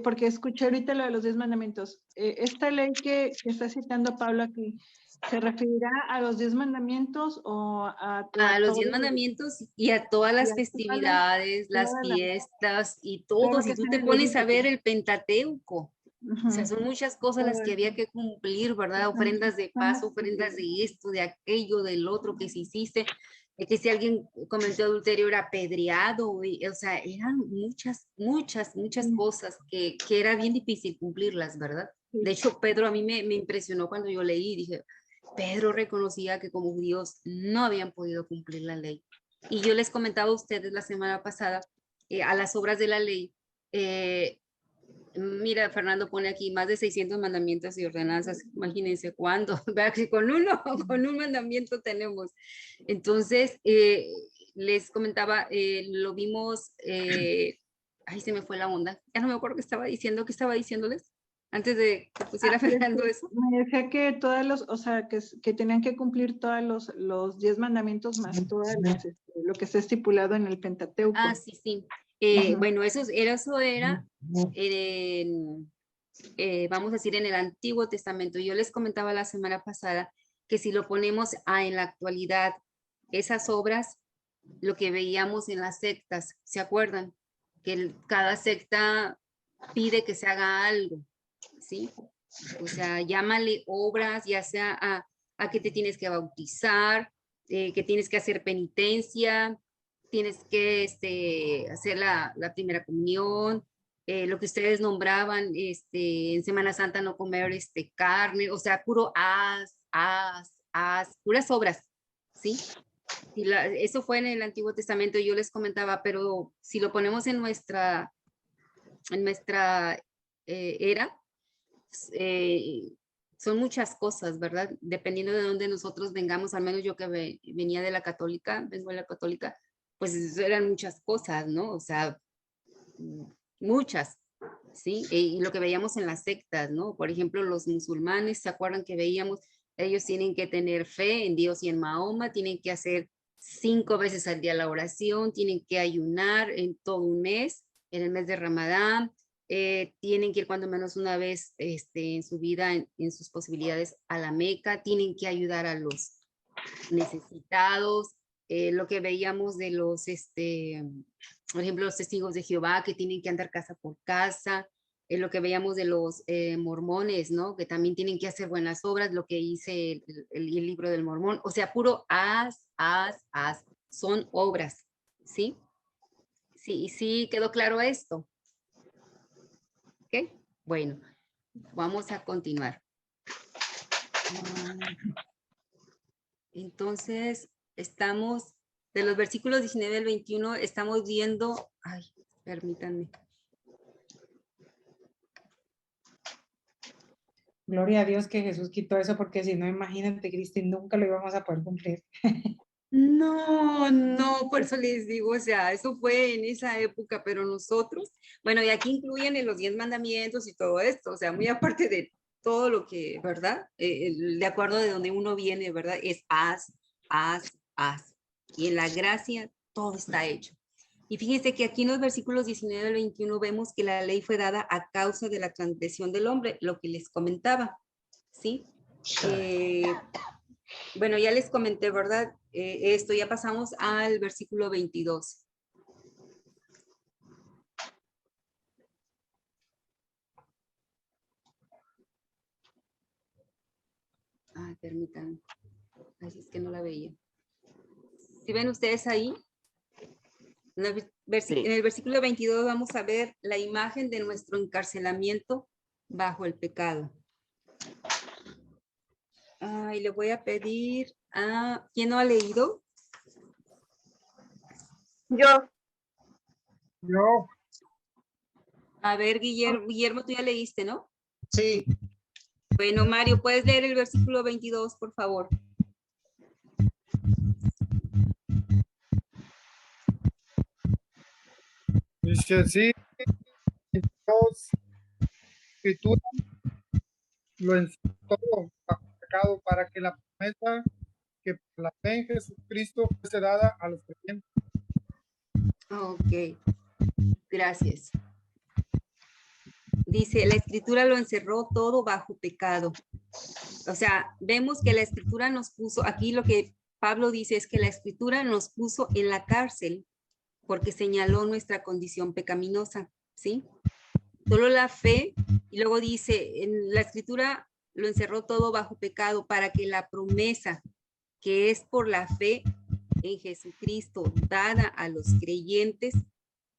porque escuché ahorita lo de los 10 mandamientos, esta ley que está citando Pablo aquí, ¿se referirá a los 10 mandamientos o a los 10 mandamientos y a todas las festividades, las fiestas y todo? Si tú te pones a ver el Pentateuco, o sea, son muchas cosas las que había que cumplir, ¿verdad? Ofrendas de paz, ofrendas de esto, de aquello, del otro que si hiciste, que si alguien cometió adulterio era apedreado, o sea, eran muchas cosas que era bien difícil cumplirlas, ¿verdad? De hecho, Pedro a mí me impresionó cuando yo leí, dije, Pedro reconocía que como judíos no habían podido cumplir la ley. Y yo les comentaba a ustedes la semana pasada, a las obras de la ley, mira, Fernando pone aquí más de 600 mandamientos y ordenanzas. Imagínense cuándo, con un mandamiento tenemos. Entonces, les comentaba, lo vimos Ay, se me fue la onda. Ya no me acuerdo qué estaba diciéndoles antes de que pusiera Fernando eso. Me decía que todas los, o sea, que tenían que cumplir todos los 10 mandamientos más todas lo que está estipulado en el Pentateuco. Ah, sí, sí. Ujú. Bueno, eso era vamos a decir, en el Antiguo Testamento. Yo les comentaba la semana pasada que si lo ponemos en la actualidad, esas obras, lo que veíamos en las sectas, ¿se acuerdan? Que cada secta pide que se haga algo, ¿sí? O sea, llámale obras, ya sea a que te tienes que bautizar, que tienes que hacer penitencia, tienes que hacer la primera comunión, lo que ustedes nombraban, en Semana Santa no comer carne, o sea, puro puras obras, ¿sí? Eso fue en el Antiguo Testamento, yo les comentaba, pero si lo ponemos en nuestra era, son muchas cosas, ¿verdad? Dependiendo de dónde nosotros vengamos, al menos yo que venía de la católica, vengo de la católica, pues eran muchas cosas, ¿no? O sea, muchas, ¿sí? Y lo que veíamos en las sectas, ¿no? Por ejemplo, los musulmanes, ¿se acuerdan que veíamos? Ellos tienen que tener fe en Dios y en Mahoma, tienen que hacer 5 veces al día la oración, tienen que ayunar en todo un mes, en el mes de Ramadán, tienen que ir cuando menos una vez en su vida, en sus posibilidades, a la Meca, tienen que ayudar a los necesitados, lo que veíamos de los, por ejemplo, los testigos de Jehová que tienen que andar casa por casa, lo que veíamos de los mormones, ¿no? Que también tienen que hacer buenas obras, lo que dice el libro del Mormón, o sea, puro son obras, ¿sí? Sí, sí, quedó claro esto. ¿Ok? Bueno, vamos a continuar. Entonces, estamos, de los versículos 19 al 21, estamos viendo, ay, permítanme. Gloria a Dios que Jesús quitó eso, porque si no, imagínate, Cristi, nunca lo íbamos a poder cumplir. No, por eso les digo, o sea, eso fue en esa época, pero nosotros, bueno, y aquí incluyen en los 10 mandamientos y todo esto, o sea, muy aparte de todo lo que, ¿verdad? De acuerdo de donde uno viene, ¿verdad? Es haz. Y en la gracia todo está hecho. Y fíjense que aquí en los versículos 19 al 21 vemos que la ley fue dada a causa de la transgresión del hombre, lo que les comentaba, ¿sí? Bueno, ya les comenté, ¿verdad? Esto, ya pasamos al versículo 22. Permítanme. Así es que no la veía. ¿Sí ven ustedes ahí? En el versículo 22 vamos a ver la imagen de nuestro encarcelamiento bajo el pecado. Y le voy a pedir a... ¿Quién no ha leído? Yo. A ver, Guillermo, tú ya leíste, ¿no? Sí. Bueno, Mario, ¿puedes leer el versículo 22, por favor? Dice así, Dios, escritura lo encerró bajo pecado para que la promesa que por la fe en Jesucristo fuese dada a los creyentes. Ok, gracias. Dice, la escritura lo encerró todo bajo pecado. O sea, vemos que la escritura nos puso, aquí lo que Pablo dice es que la escritura nos puso en la cárcel porque señaló nuestra condición pecaminosa, ¿sí? Solo la fe, y luego dice, en la escritura lo encerró todo bajo pecado para que la promesa que es por la fe en Jesucristo dada a los creyentes,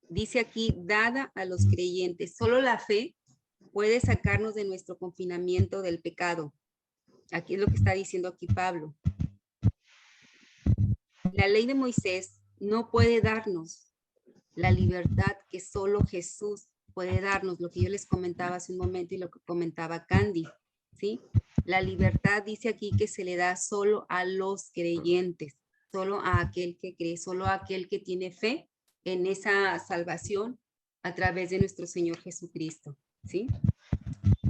dice aquí, dada a los creyentes, solo la fe puede sacarnos de nuestro confinamiento del pecado. Aquí es lo que está diciendo aquí Pablo. La ley de Moisés no puede darnos la libertad que solo Jesús puede darnos, lo que yo les comentaba hace un momento y lo que comentaba Candy, ¿sí? La libertad dice aquí que se le da solo a los creyentes, solo a aquel que cree, solo a aquel que tiene fe en esa salvación a través de nuestro Señor Jesucristo, ¿sí?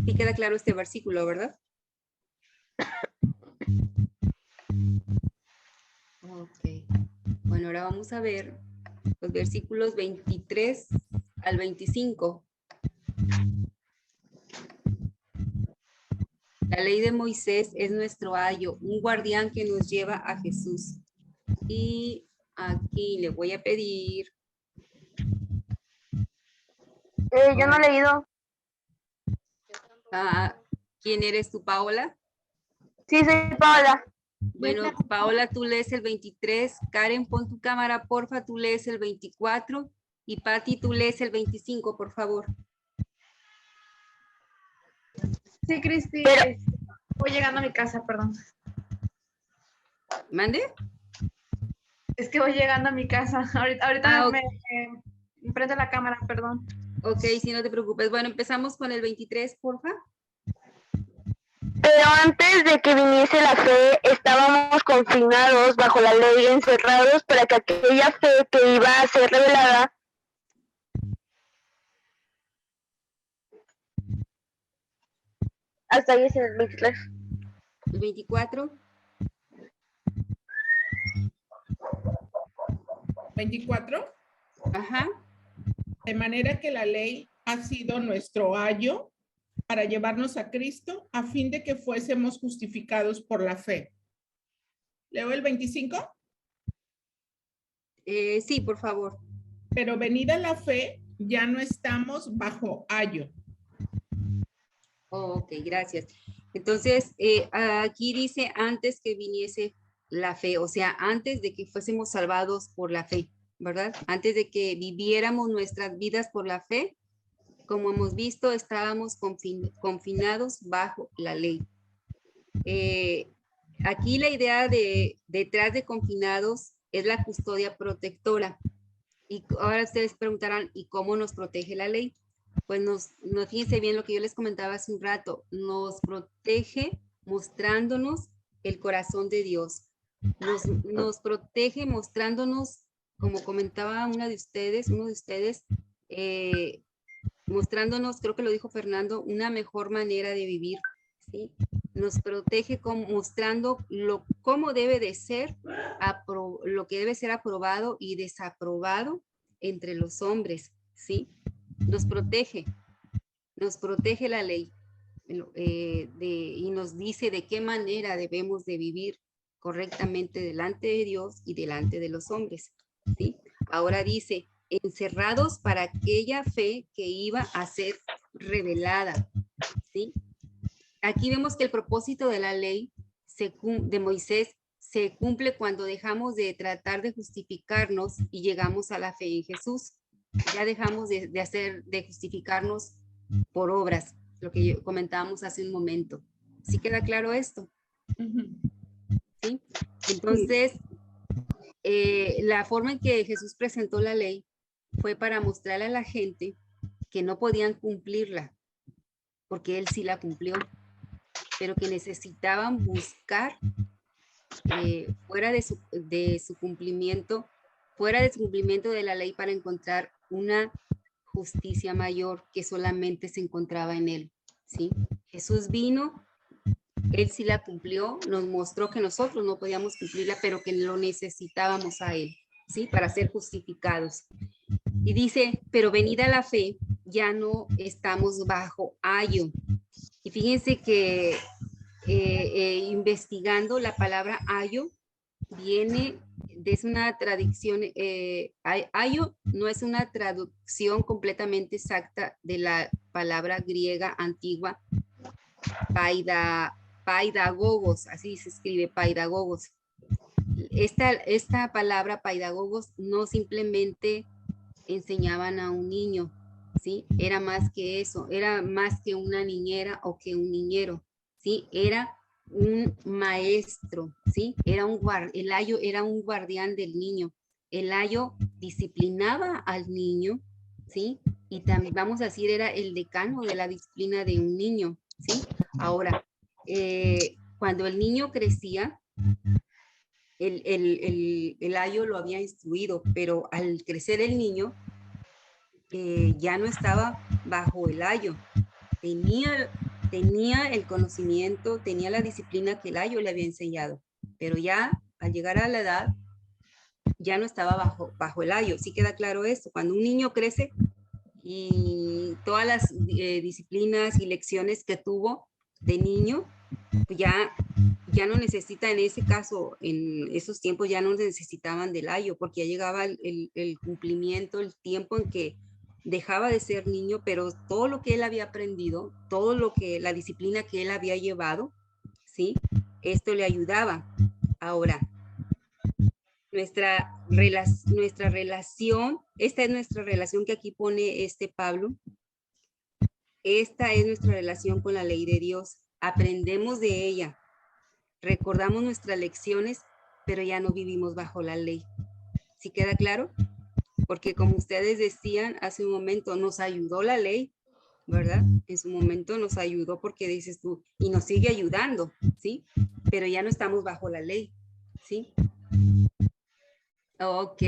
Sí queda claro este versículo, ¿verdad? Ok. Bueno, ahora vamos a ver los versículos 23 al 25. La ley de Moisés es nuestro ayo, un guardián que nos lleva a Jesús. Y aquí le voy a pedir. Yo no he leído. ¿Quién eres tú, Paola? Sí, soy Paola. Bueno, Paola, tú lees el 23. Karen, pon tu cámara, porfa, tú lees el 24. Y Patti, tú lees el 25, por favor. Sí, Cristi, voy llegando a mi casa, perdón. ¿Mande? Es que voy llegando a mi casa. Ahorita Okay. me prende la cámara, perdón. Ok, sí, no te preocupes. Bueno, empezamos con el 23, porfa. Pero antes de que viniese la fe, estábamos confinados bajo la ley, encerrados para que aquella fe que iba a ser revelada hasta ahí es el 23. El 24. 24. Ajá. De manera que la ley ha sido nuestro ayo para llevarnos a Cristo a fin de que fuésemos justificados por la fe. ¿Leo el 25? Sí, por favor. Pero venida la fe, ya no estamos bajo ayo. Ok, gracias. Entonces, aquí dice antes que viniese la fe, o sea, antes de que fuésemos salvados por la fe, ¿verdad? Antes de que viviéramos nuestras vidas por la fe, como hemos visto, estábamos confinados bajo la ley. Aquí la idea de detrás de confinados es la custodia protectora. Y ahora ustedes preguntarán, ¿y cómo nos protege la ley? Pues fíjense bien lo que yo les comentaba hace un rato, nos protege mostrándonos el corazón de Dios. Nos protege mostrándonos, como comentaba uno de ustedes, mostrándonos, creo que lo dijo Fernando, una mejor manera de vivir, ¿sí? Nos protege mostrando cómo debe de ser, lo que debe ser aprobado y desaprobado entre los hombres, ¿sí? Nos protege la ley y nos dice de qué manera debemos de vivir correctamente delante de Dios y delante de los hombres, ¿sí? Ahora dice, encerrados para aquella fe que iba a ser revelada, ¿sí? Aquí vemos que el propósito de la ley de Moisés se cumple cuando dejamos de tratar de justificarnos y llegamos a la fe en Jesús. Ya dejamos de justificarnos por obras, lo que comentábamos hace un momento. ¿Sí queda claro esto? ¿Sí? Entonces, la forma en que Jesús presentó la ley fue para mostrarle a la gente que no podían cumplirla, porque Él sí la cumplió, pero que necesitaban buscar fuera de su cumplimiento de la ley para encontrar una justicia mayor que solamente se encontraba en Él, ¿sí? Jesús vino, Él sí la cumplió, nos mostró que nosotros no podíamos cumplirla, pero que lo necesitábamos a Él, ¿sí? Para ser justificados. Y dice, pero venida la fe, ya no estamos bajo ayo. Y fíjense que investigando la palabra ayo, es una traducción, ayo no es una traducción completamente exacta de la palabra griega antigua, paidagogos, así se escribe, paidagogos. Esta palabra paidagogos no simplemente enseñaban a un niño, ¿sí? Era más que eso, era más que una niñera o que un niñero, ¿sí? Era un maestro, ¿sí? El ayo era un guardián del niño. El ayo disciplinaba al niño, ¿sí? Y también, vamos a decir, era el decano de la disciplina de un niño, ¿sí? Ahora, cuando el niño crecía, el ayo lo había instruido, pero al crecer el niño, ya no estaba bajo el ayo. Tenía el conocimiento, tenía la disciplina que el ayo le había enseñado, pero ya al llegar a la edad, ya no estaba bajo el ayo. ¿Sí queda claro esto? Cuando un niño crece y todas las disciplinas y lecciones que tuvo de niño, pues ya no necesita, en ese caso, en esos tiempos ya no necesitaban del ayo, porque ya llegaba el cumplimiento, el tiempo en que dejaba de ser niño, pero todo lo que él había aprendido, la disciplina que él había llevado, ¿sí? Esto le ayudaba. Ahora, nuestra relación, esta es nuestra relación que aquí pone Pablo, esta es nuestra relación con la ley de Dios. Aprendemos de ella, recordamos nuestras lecciones, pero ya no vivimos bajo la ley. ¿Sí queda claro? Porque como ustedes decían hace un momento, nos ayudó la ley, ¿verdad? En su momento nos ayudó porque dices tú, y nos sigue ayudando, ¿sí? Pero ya no estamos bajo la ley, ¿sí? Ok,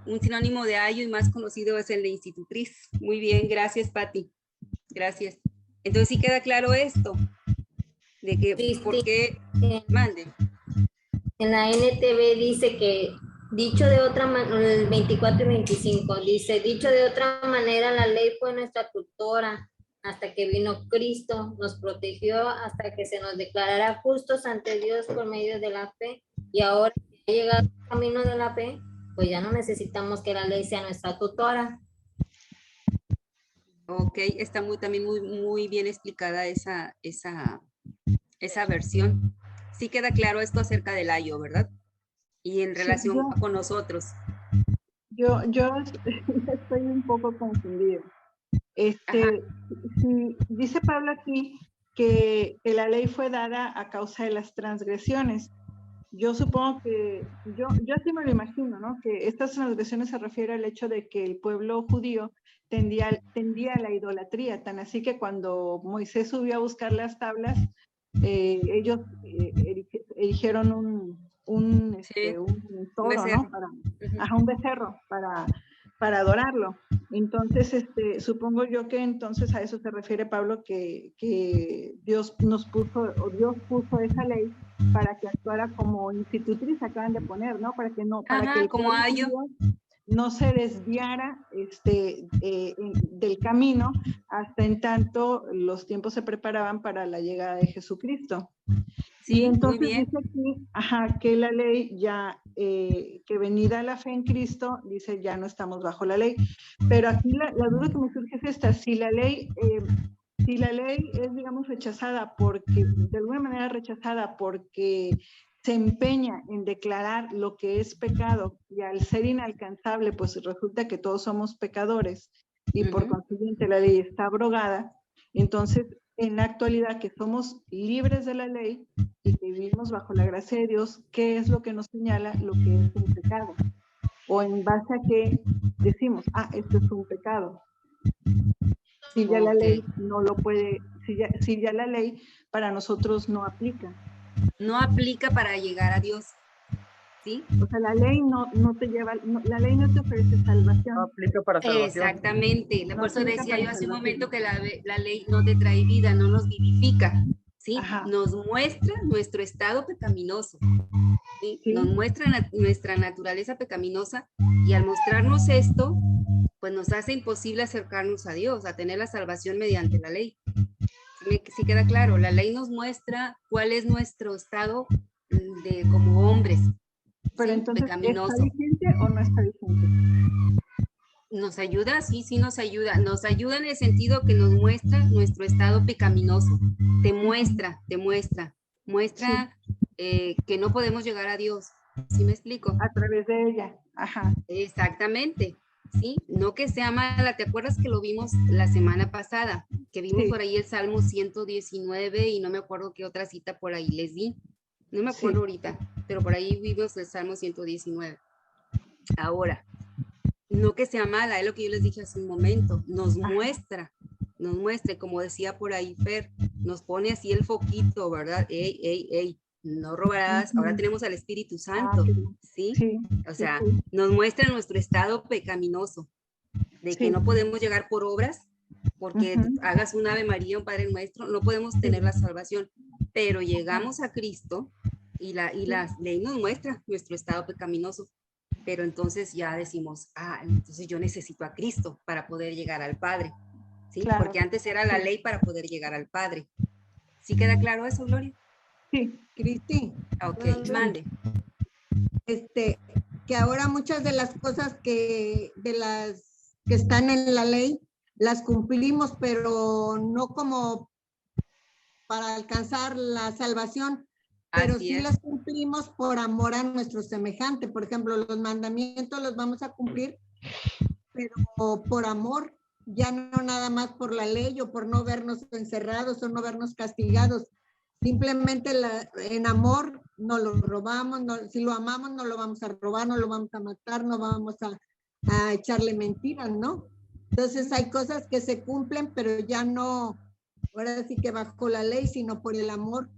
un sinónimo de ayo y más conocido es el de institutriz. Muy bien, gracias, Pati. Gracias. Entonces sí queda claro esto, de que Sí, por sí. qué mande. En la NTV dice que, dicho de otra manera, el 24 y 25, dice, dicho de otra manera, la ley fue nuestra tutora hasta que vino Cristo, nos protegió hasta que se nos declarara justos ante Dios por medio de la fe, y ahora que ha llegado el camino de la fe, pues ya no necesitamos que la ley sea nuestra tutora. Ok, está también muy bien explicada esa versión. Sí queda claro esto acerca del ayo, ¿verdad? Y en relación con nosotros. Yo estoy un poco confundida. Dice Pablo aquí que la ley fue dada a causa de las transgresiones. Yo supongo que, yo así me lo imagino, ¿no? Que estas transgresiones se refieren al hecho de que el pueblo judío tendía a la idolatría, tan así que cuando Moisés subió a buscar las tablas, ellos erigieron un toro, ¿no? Un becerro para adorarlo. Entonces, supongo yo que entonces a eso se refiere Pablo, que Dios puso esa ley para que actuara como institutriz, acaban de poner, ¿no? Para que el como ayo no se desviara del camino hasta en tanto los tiempos se preparaban para la llegada de Jesucristo. Sí, y entonces muy bien. dice aquí, que la ley ya, que venida la fe en Cristo, dice ya no estamos bajo la ley. Pero aquí la duda que me surge es esta, si la ley es, digamos, rechazada porque, de alguna manera rechazada porque se empeña en declarar lo que es pecado y al ser inalcanzable, pues resulta que todos somos pecadores y por consiguiente la ley está abrogada. Entonces, en la actualidad que somos libres de la ley y que vivimos bajo la gracia de Dios, ¿qué es lo que nos señala lo que es un pecado? O en base a qué decimos, esto es un pecado. Si ya la ley no lo puede, si ya la ley para nosotros no aplica. No aplica para llegar a Dios, ¿sí? O sea, la ley no te lleva, la ley no te ofrece salvación. No aplica para salvación. Exactamente. Por eso decía yo hace un momento que la ley no te trae vida, no nos vivifica, ¿sí? Nos muestra nuestro estado pecaminoso, ¿sí? Nos muestra nuestra naturaleza pecaminosa y al mostrarnos esto, pues nos hace imposible acercarnos a Dios, a tener la salvación mediante la ley. Sí queda claro, la ley nos muestra cuál es nuestro estado como hombres. Pero entonces, pecaminoso. ¿está vigente o no está vigente? Nos ayuda, sí nos ayuda. Nos ayuda en el sentido que nos muestra nuestro estado pecaminoso. Te muestra que no podemos llegar a Dios. ¿Sí me explico? A través de ella. Ajá. Exactamente. Sí, no que sea mala. ¿Te acuerdas que lo vimos la semana pasada? Que vimos por ahí el Salmo 119 y no me acuerdo qué otra cita por ahí les di. No me acuerdo ahorita, pero por ahí vimos el Salmo 119. Ahora, no que sea mala, es lo que yo les dije hace un momento. Nos muestra, como decía por ahí Fer, nos pone así el foquito, ¿verdad? Ey, no robarás. Ahora tenemos al Espíritu Santo, ¿sí? O sea, nos muestra nuestro estado pecaminoso, de que no podemos llegar por obras, porque hagas un Ave María, un Padre Nuestro, no podemos tener la salvación, pero llegamos a Cristo y la ley nos muestra nuestro estado pecaminoso, pero entonces ya decimos, entonces yo necesito a Cristo para poder llegar al Padre, ¿sí? Claro. Porque antes era la ley para poder llegar al Padre. ¿Sí queda claro eso, Gloria? Sí. Cristi. Ok, mande. Que ahora muchas de las cosas que están en la ley las cumplimos, pero no como para alcanzar la salvación, pero Así sí es. las cumplimos por amor a nuestro semejante. Por ejemplo, los mandamientos los vamos a cumplir, pero por amor, ya no nada más por la ley o por no vernos encerrados o no vernos castigados. Simplemente en amor no lo robamos, si lo amamos no lo vamos a robar, no lo vamos a matar, no vamos a echarle mentiras, ¿no? Entonces hay cosas que se cumplen, pero ya no, ahora sí que bajo la ley, sino por el amor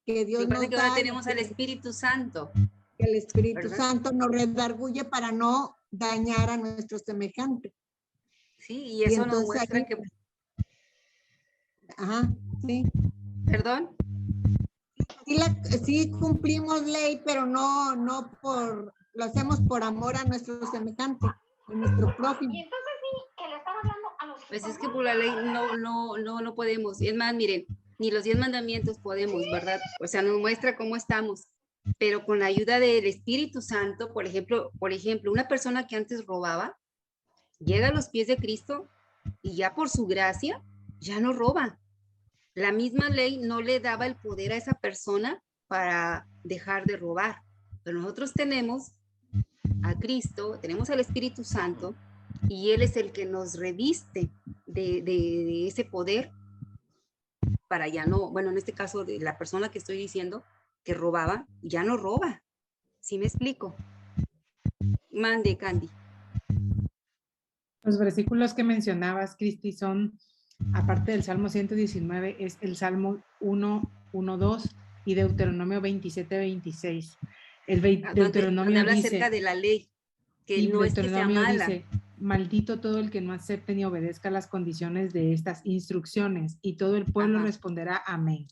que Dios nos que da. ahora tenemos al Espíritu Santo. Que el Espíritu ¿verdad? Santo nos redarguye para no dañar a nuestro semejante. Sí, y eso nos muestra que... Ajá, sí. ¿Perdón? Sí cumplimos ley, pero no lo hacemos por amor a nuestro semejante, a nuestro prójimo. Y entonces sí, que le estaba hablando a los... Pues es que por la ley no podemos. Y es más, miren, ni los 10 mandamientos podemos, ¿verdad? O sea, nos muestra cómo estamos. Pero con la ayuda del Espíritu Santo, por ejemplo, una persona que antes robaba, llega a los pies de Cristo y ya por su gracia, ya no roba. La misma ley no le daba el poder a esa persona para dejar de robar. Pero nosotros tenemos a Cristo, tenemos al Espíritu Santo, y Él es el que nos reviste de ese poder para ya no, bueno, en este caso de la persona que estoy diciendo que robaba, ya no roba. ¿Sí me explico? Mande, Candy. Los versículos que mencionabas, Cristi, son, aparte del Salmo 119, es el Salmo 1:2 y Deuteronomio 27:26. Deuteronomio habla dice, acerca de la ley, que no es que sea mala. Dice, maldito todo el que no acepte ni obedezca las condiciones de estas instrucciones, y todo el pueblo responderá amén.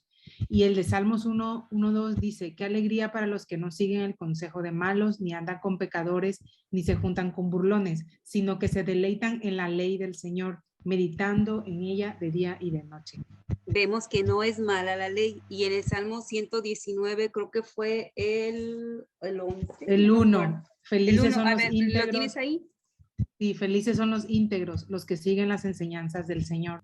Y el de Salmos 1:2 dice, qué alegría para los que no siguen el consejo de malos, ni andan con pecadores, ni se juntan con burlones, sino que se deleitan en la ley del Señor, meditando en ella de día y de noche. Vemos que no es mala la ley. Y en el Salmo 119 creo que fue el 11. El 1. Felices son los ver, íntegros. ¿lo tienes ahí? Sí, felices son los íntegros, los que siguen las enseñanzas del Señor.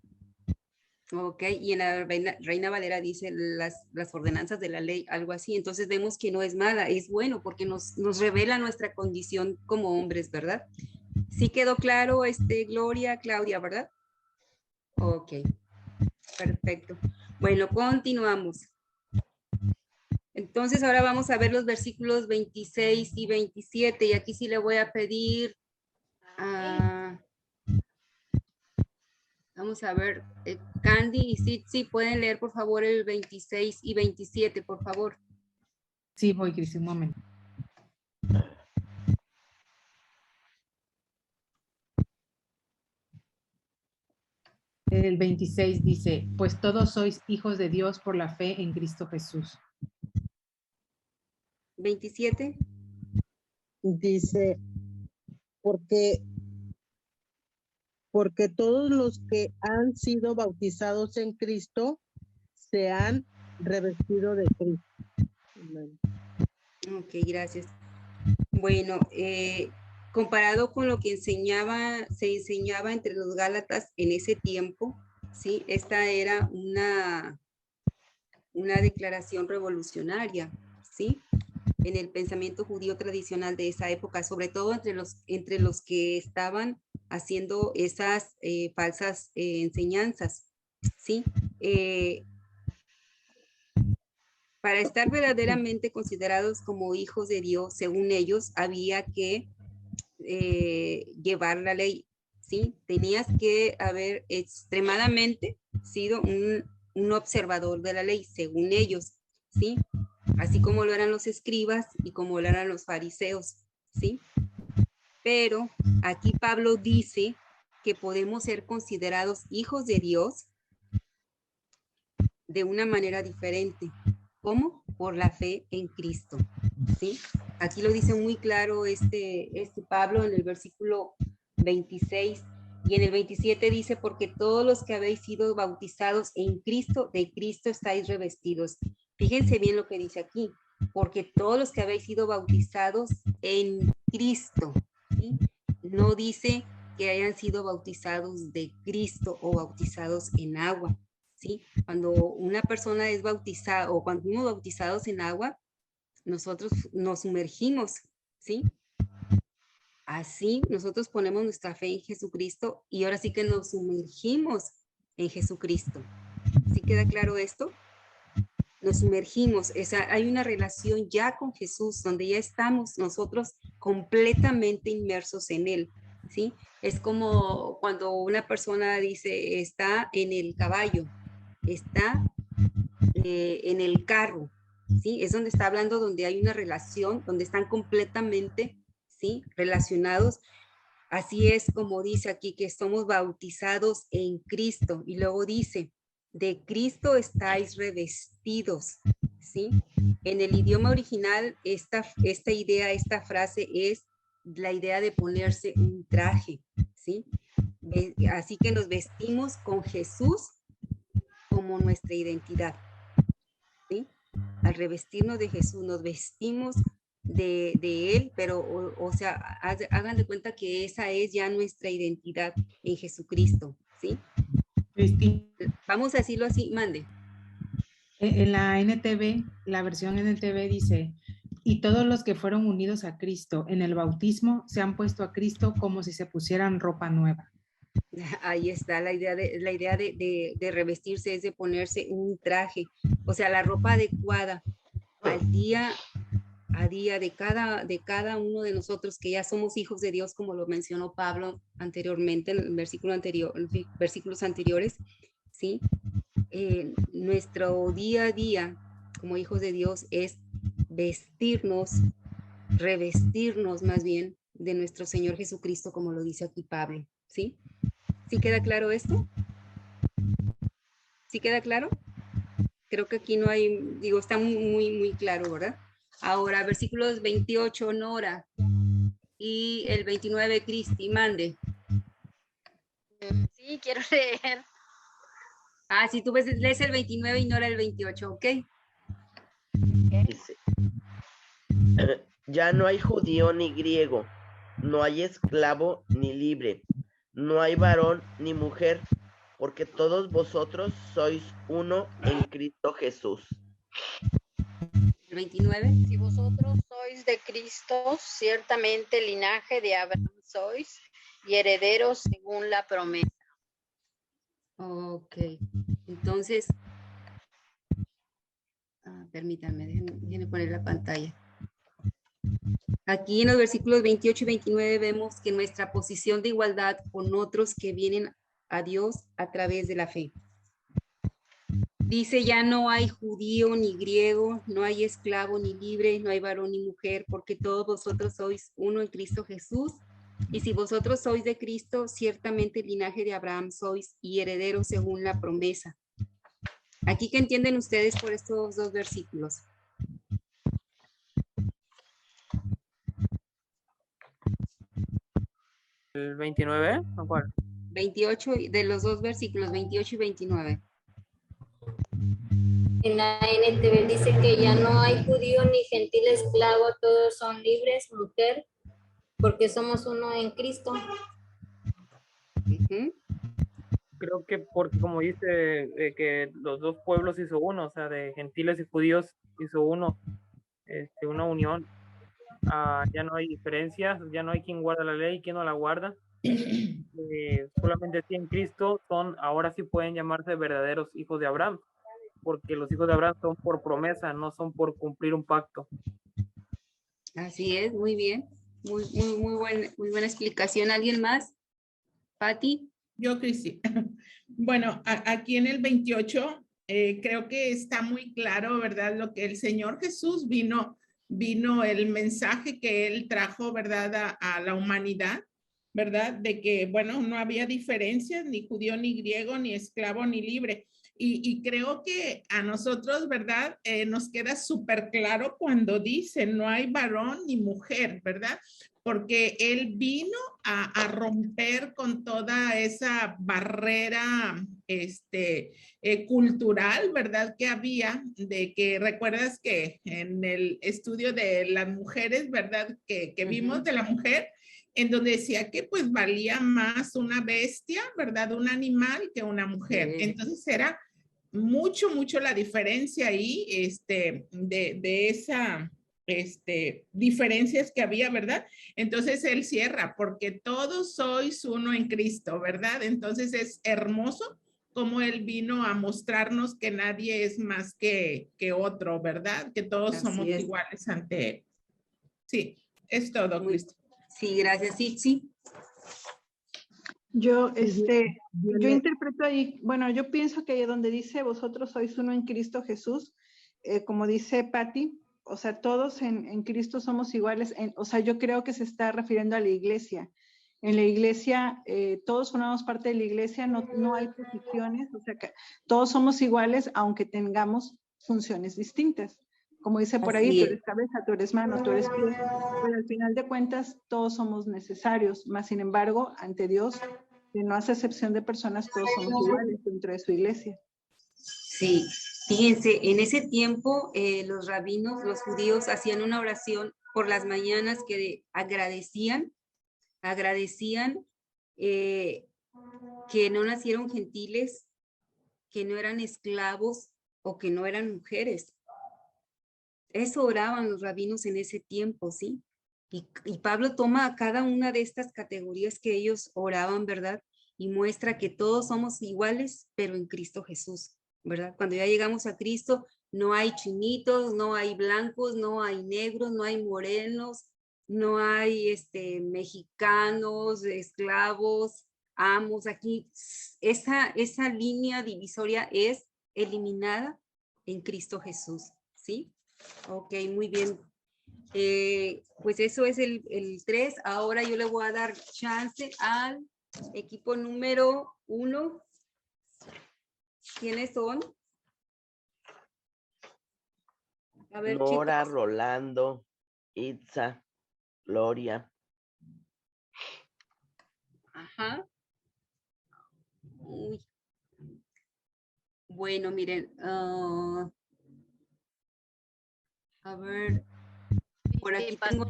Ok, y en la Reina Valera dice las ordenanzas de la ley, algo así. Entonces vemos que no es mala, es bueno porque nos revela nuestra condición como hombres, ¿verdad? Sí quedó claro, Gloria, Claudia, ¿verdad? Ok, perfecto. Bueno, continuamos. Entonces ahora vamos a ver los versículos 26 y 27 y aquí sí le voy a pedir vamos a ver, Candy y Sitsi, ¿pueden leer por favor el 26 y 27, por favor? Sí, voy, Cris, un momento. El 26 dice, pues todos sois hijos de Dios por la fe en Cristo Jesús. 27. Dice, porque todos los que han sido bautizados en Cristo se han revestido de Cristo. Amen. Ok, gracias. Bueno, comparado con lo que se enseñaba entre los Gálatas en ese tiempo, ¿sí? Esta era una declaración revolucionaria, ¿sí? En el pensamiento judío tradicional de esa época, sobre todo entre los que estaban haciendo esas falsas enseñanzas, ¿sí? Para estar verdaderamente considerados como hijos de Dios, según ellos, había que llevar la ley, ¿sí? Tenías que haber extremadamente sido un observador de la ley, según ellos, ¿sí? Así como lo eran los escribas y como lo eran los fariseos, ¿sí? Pero aquí Pablo dice que podemos ser considerados hijos de Dios de una manera diferente. ¿Cómo? Por la fe en Cristo. ¿Sí? Aquí lo dice muy claro este Pablo en el versículo 26 y en el 27 dice, porque todos los que habéis sido bautizados en Cristo, de Cristo estáis revestidos. Fíjense bien lo que dice aquí, porque todos los que habéis sido bautizados en Cristo, ¿sí? No dice que hayan sido bautizados de Cristo o bautizados en agua, ¿sí? Cuando una persona es bautizada o cuando fuimos bautizados en agua, nosotros nos sumergimos, ¿sí? Así nosotros ponemos nuestra fe en Jesucristo y ahora sí que nos sumergimos en Jesucristo. ¿Sí queda claro esto? Nos sumergimos, hay una relación ya con Jesús, donde ya estamos nosotros completamente inmersos en Él, ¿sí? Es como cuando una persona dice, está en el caballo, está en el carro, ¿sí? Es donde está hablando, donde hay una relación, donde están completamente, ¿sí? Relacionados. Así es como dice aquí que somos bautizados en Cristo y luego dice, de Cristo estáis revestidos, ¿sí? En el idioma original, esta idea, esta frase es la idea de ponerse un traje, ¿sí? Así que nos vestimos con Jesús como nuestra identidad, ¿sí? Al revestirnos de Jesús, nos vestimos de Él, pero, o sea, hagan de cuenta que esa es ya nuestra identidad en Jesucristo, ¿sí? Vamos a decirlo así, mande. En la NTV, la versión NTV dice, y todos los que fueron unidos a Cristo en el bautismo se han puesto a Cristo como si se pusieran ropa nueva. Ahí está la idea de revestirse, es de ponerse un traje, o sea, la ropa adecuada al día a día de cada uno de nosotros que ya somos hijos de Dios, como lo mencionó Pablo anteriormente en el versículo anterior, versículos anteriores, ¿sí? Nuestro día a día como hijos de Dios es vestirnos, revestirnos más bien de nuestro Señor Jesucristo, como lo dice aquí Pablo, ¿sí? ¿Sí queda claro esto? ¿Sí queda claro? Creo que aquí no hay, digo, está muy claro, ¿verdad? Ahora, versículos 28, Nora, y el 29, Cristi, mande. Sí, quiero leer. Ah, si tú lees el 29 y Nora el 28, ¿ok? Dice, ya no hay judío ni griego, no hay esclavo ni libre, no hay varón ni mujer, porque todos vosotros sois uno en Cristo Jesús. 29. Si vosotros sois de Cristo, ciertamente linaje de Abraham sois y herederos según la promesa. Ok, entonces, permítanme, déjenme poner la pantalla. Aquí en los versículos 28 y 29 vemos que nuestra posición de igualdad con otros que vienen a Dios a través de la fe. Dice, ya no hay judío ni griego, no hay esclavo ni libre, no hay varón ni mujer, porque todos vosotros sois uno en Cristo Jesús. Y si vosotros sois de Cristo, ciertamente el linaje de Abraham sois y herederos según la promesa. Aquí, ¿qué entienden ustedes por estos dos versículos? ¿El 29? ¿O cuál? 28, de los dos versículos, 28 y 29. En la NTV dice que ya no hay judío ni gentil esclavo, todos son libres, mujer, porque somos uno en Cristo. Creo que porque como dice que los dos pueblos hizo uno, o sea, de gentiles y judíos hizo uno, una unión. Ya no hay diferencias, ya no hay quien guarda la ley, quien no la guarda. Solamente si en Cristo ahora sí pueden llamarse verdaderos hijos de Abraham, porque los hijos de Abraham son por promesa, no son por cumplir un pacto. Así es, muy bien. Muy buena explicación. ¿Alguien más? Pati. Yo, Cristi. Bueno, aquí en el 28 creo que está muy claro, ¿verdad? Lo que el Señor Jesús vino vino el mensaje que él trajo, ¿verdad? A la humanidad, ¿verdad? De que, bueno, no había diferencias, ni judío, ni griego, ni esclavo, ni libre. Y creo que a nosotros, ¿verdad? Nos queda súper claro cuando dice, no hay varón ni mujer, ¿verdad? Porque él vino a romper con toda esa barrera cultural, ¿verdad? Que había, de que recuerdas que en el estudio de las mujeres, ¿verdad? Que vimos de la mujer, en donde decía que pues valía más una bestia, ¿verdad? Un animal que una mujer. Entonces era mucho la diferencia ahí, de esa, diferencias que había, ¿verdad? Entonces él cierra, porque todos sois uno en Cristo, ¿verdad? Entonces es hermoso cómo él vino a mostrarnos que nadie es más que otro, ¿verdad? Que todos somos iguales ante él. Sí, es todo, Cristo. Sí, gracias, sí. Yo interpreto ahí, bueno, yo pienso que ahí donde dice vosotros sois uno en Cristo Jesús, como dice Patti, o sea, todos en Cristo somos iguales, o sea, yo creo que se está refiriendo a la iglesia. En la iglesia, todos formamos parte de la iglesia, no hay posiciones, o sea, que todos somos iguales, aunque tengamos funciones distintas. Como dice por ahí, tú eres cabeza, tú eres mano, tú eres pie, pero al final de cuentas todos somos necesarios, más sin embargo, ante Dios, que no hace excepción de personas, todos somos iguales dentro de su iglesia. Sí, fíjense, en ese tiempo los rabinos, los judíos, hacían una oración por las mañanas que agradecían que no nacieron gentiles, que no eran esclavos o que no eran mujeres. Eso oraban los rabinos en ese tiempo, ¿sí? Y Pablo toma a cada una de estas categorías que ellos oraban, ¿verdad? Y muestra que todos somos iguales, pero en Cristo Jesús, ¿verdad? Cuando ya llegamos a Cristo, no hay chinitos, no hay blancos, no hay negros, no hay morenos, no hay mexicanos, esclavos, amos. Aquí esa línea divisoria es eliminada en Cristo Jesús, ¿sí? Ok, muy bien. Pues eso es el 3. Ahora yo le voy a dar chance al equipo número 1. ¿Quiénes son? A ver, Nora, chicos. Rolando, Itza, Gloria. Ajá. Uy. Bueno, miren. A ver. Por aquí tengo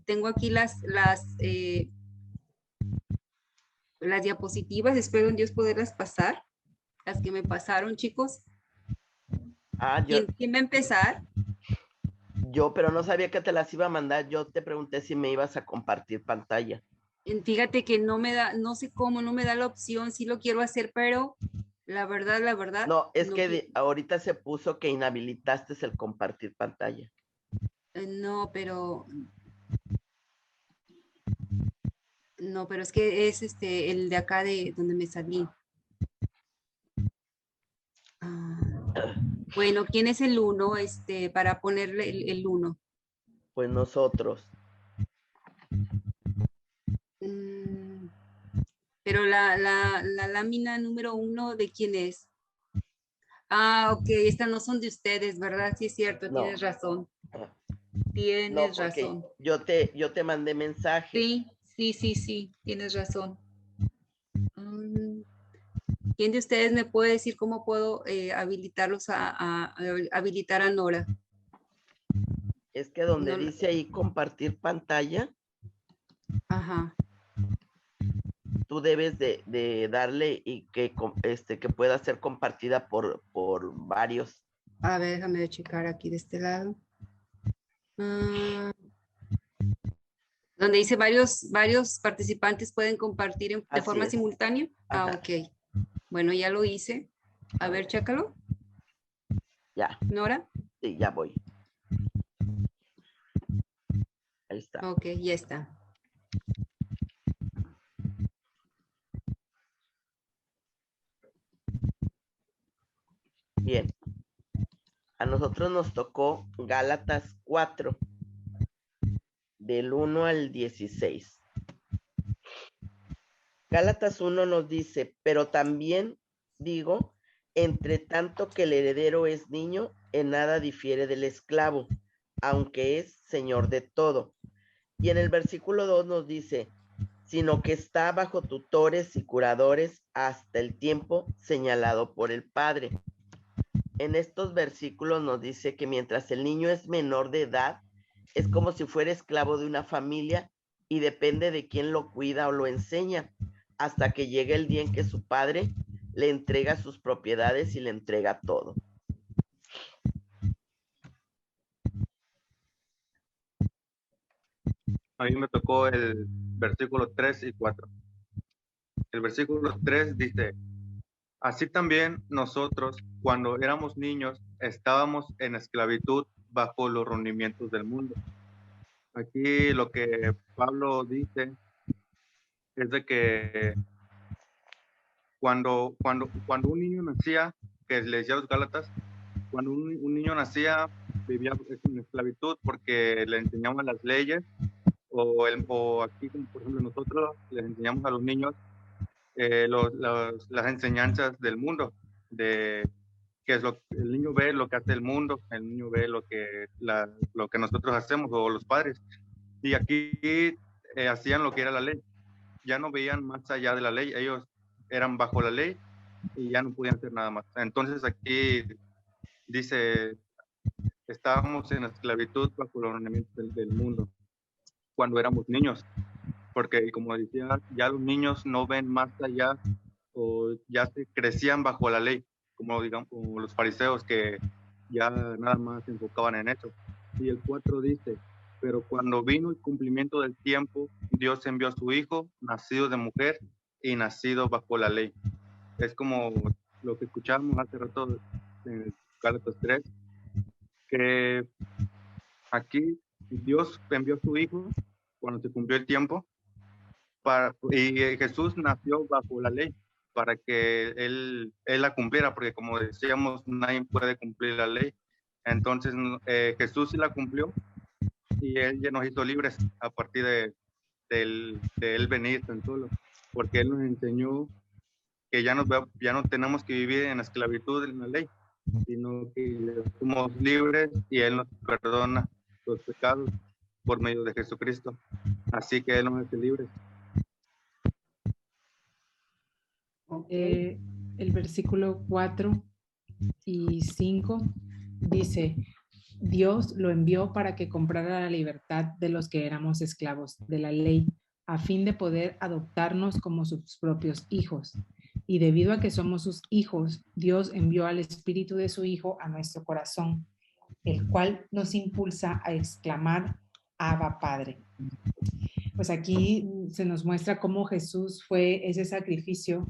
tengo aquí las diapositivas. Espero en Dios poderlas pasar. Las que me pasaron, chicos. ¿Quién va a empezar? Yo, pero no sabía que te las iba a mandar. Yo te pregunté si me ibas a compartir pantalla. Fíjate que no me da, no sé cómo, no me da la opción. Sí lo quiero hacer, pero la verdad. No, es que ahorita se puso que inhabilitaste el compartir pantalla. No, pero es que es el de acá de donde me salí. Bueno, ¿quién es el 1 para ponerle el 1? Pues nosotros. Pero la lámina número 1, ¿de quién es? Ok, estas no son de ustedes, ¿verdad? Sí es cierto, no. Tienes razón. Tienes razón. Yo te mandé mensaje. Sí, tienes razón. ¿Quién de ustedes me puede decir cómo puedo habilitarlos habilitar a Nora? Es que donde dice ahí compartir pantalla. Ajá. Tú debes de darle y que pueda ser compartida por varios. A ver, déjame checar aquí de este lado. Donde dice varios participantes pueden compartir de forma simultánea. Ok. Bueno, ya lo hice. A ver, chécalo. Ya. ¿Nora? Sí, ya voy. Ahí está. Ok, ya está. Bien. A nosotros nos tocó Gálatas 4, del 1 al 16. Gálatas 1 nos dice, pero también digo, entre tanto que el heredero es niño, en nada difiere del esclavo, aunque es señor de todo. Y en el versículo 2 nos dice, sino que está bajo tutores y curadores hasta el tiempo señalado por el Padre. En estos versículos nos dice que mientras el niño es menor de edad, es como si fuera esclavo de una familia y depende de quién lo cuida o lo enseña, hasta que llegue el día en que su padre le entrega sus propiedades y le entrega todo. A mí me tocó el versículo 3 y 4. El versículo 3 dice, así también nosotros, cuando éramos niños, estábamos en esclavitud bajo los rendimientos del mundo. Aquí lo que Pablo dice es de que cuando un niño nacía, que le decía a los Gálatas, cuando un niño nacía, vivía en esclavitud porque le enseñaban las leyes, o aquí, como por ejemplo nosotros, les enseñamos a los niños las enseñanzas del mundo, de que es el niño ve lo que hace el mundo, el niño ve lo que nosotros hacemos, o los padres. Y aquí hacían lo que era la ley, ya no veían más allá de la ley, ellos eran bajo la ley y ya no podían hacer nada más. Entonces aquí dice, estábamos en esclavitud bajo los ordenamientos del mundo cuando éramos niños, porque como decía, ya los niños no ven más allá, o ya se crecían bajo la ley, como digamos como los fariseos, que ya nada más se enfocaban en eso. Y el 4 dice, pero cuando vino el cumplimiento del tiempo, Dios envió a su hijo, nacido de mujer y nacido bajo la ley. Es como lo que escuchábamos hace rato en Gálatas 3, que aquí Dios envió a su hijo cuando se cumplió el tiempo, y Jesús nació bajo la ley para que él la cumpliera, porque como decíamos, nadie puede cumplir la ley. Entonces Jesús sí la cumplió, y él ya nos hizo libres a partir de él venir tan solo, porque él nos enseñó que ya no tenemos que vivir en esclavitud en la ley, sino que somos libres y él nos perdona los pecados por medio de Jesucristo. Así que él nos hace libres. El versículo 4 y 5 dice, Dios lo envió para que comprara la libertad de los que éramos esclavos de la ley, a fin de poder adoptarnos como sus propios hijos. Y debido a que somos sus hijos, Dios envió al Espíritu de su Hijo a nuestro corazón, el cual nos impulsa a exclamar, Abba, Padre. Pues aquí se nos muestra cómo Jesús fue ese sacrificio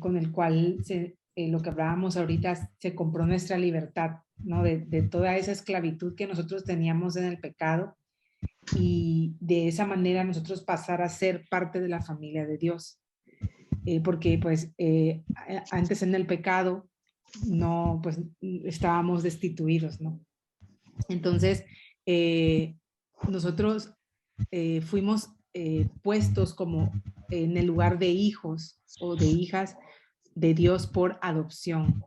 con el cual lo que hablábamos ahorita, se compró nuestra libertad, ¿no? De toda esa esclavitud que nosotros teníamos en el pecado, y de esa manera nosotros pasar a ser parte de la familia de Dios. Porque pues antes en el pecado no, pues estábamos destituidos, ¿no? Entonces nosotros fuimos puestos como en el lugar de hijos o de hijas de Dios por adopción.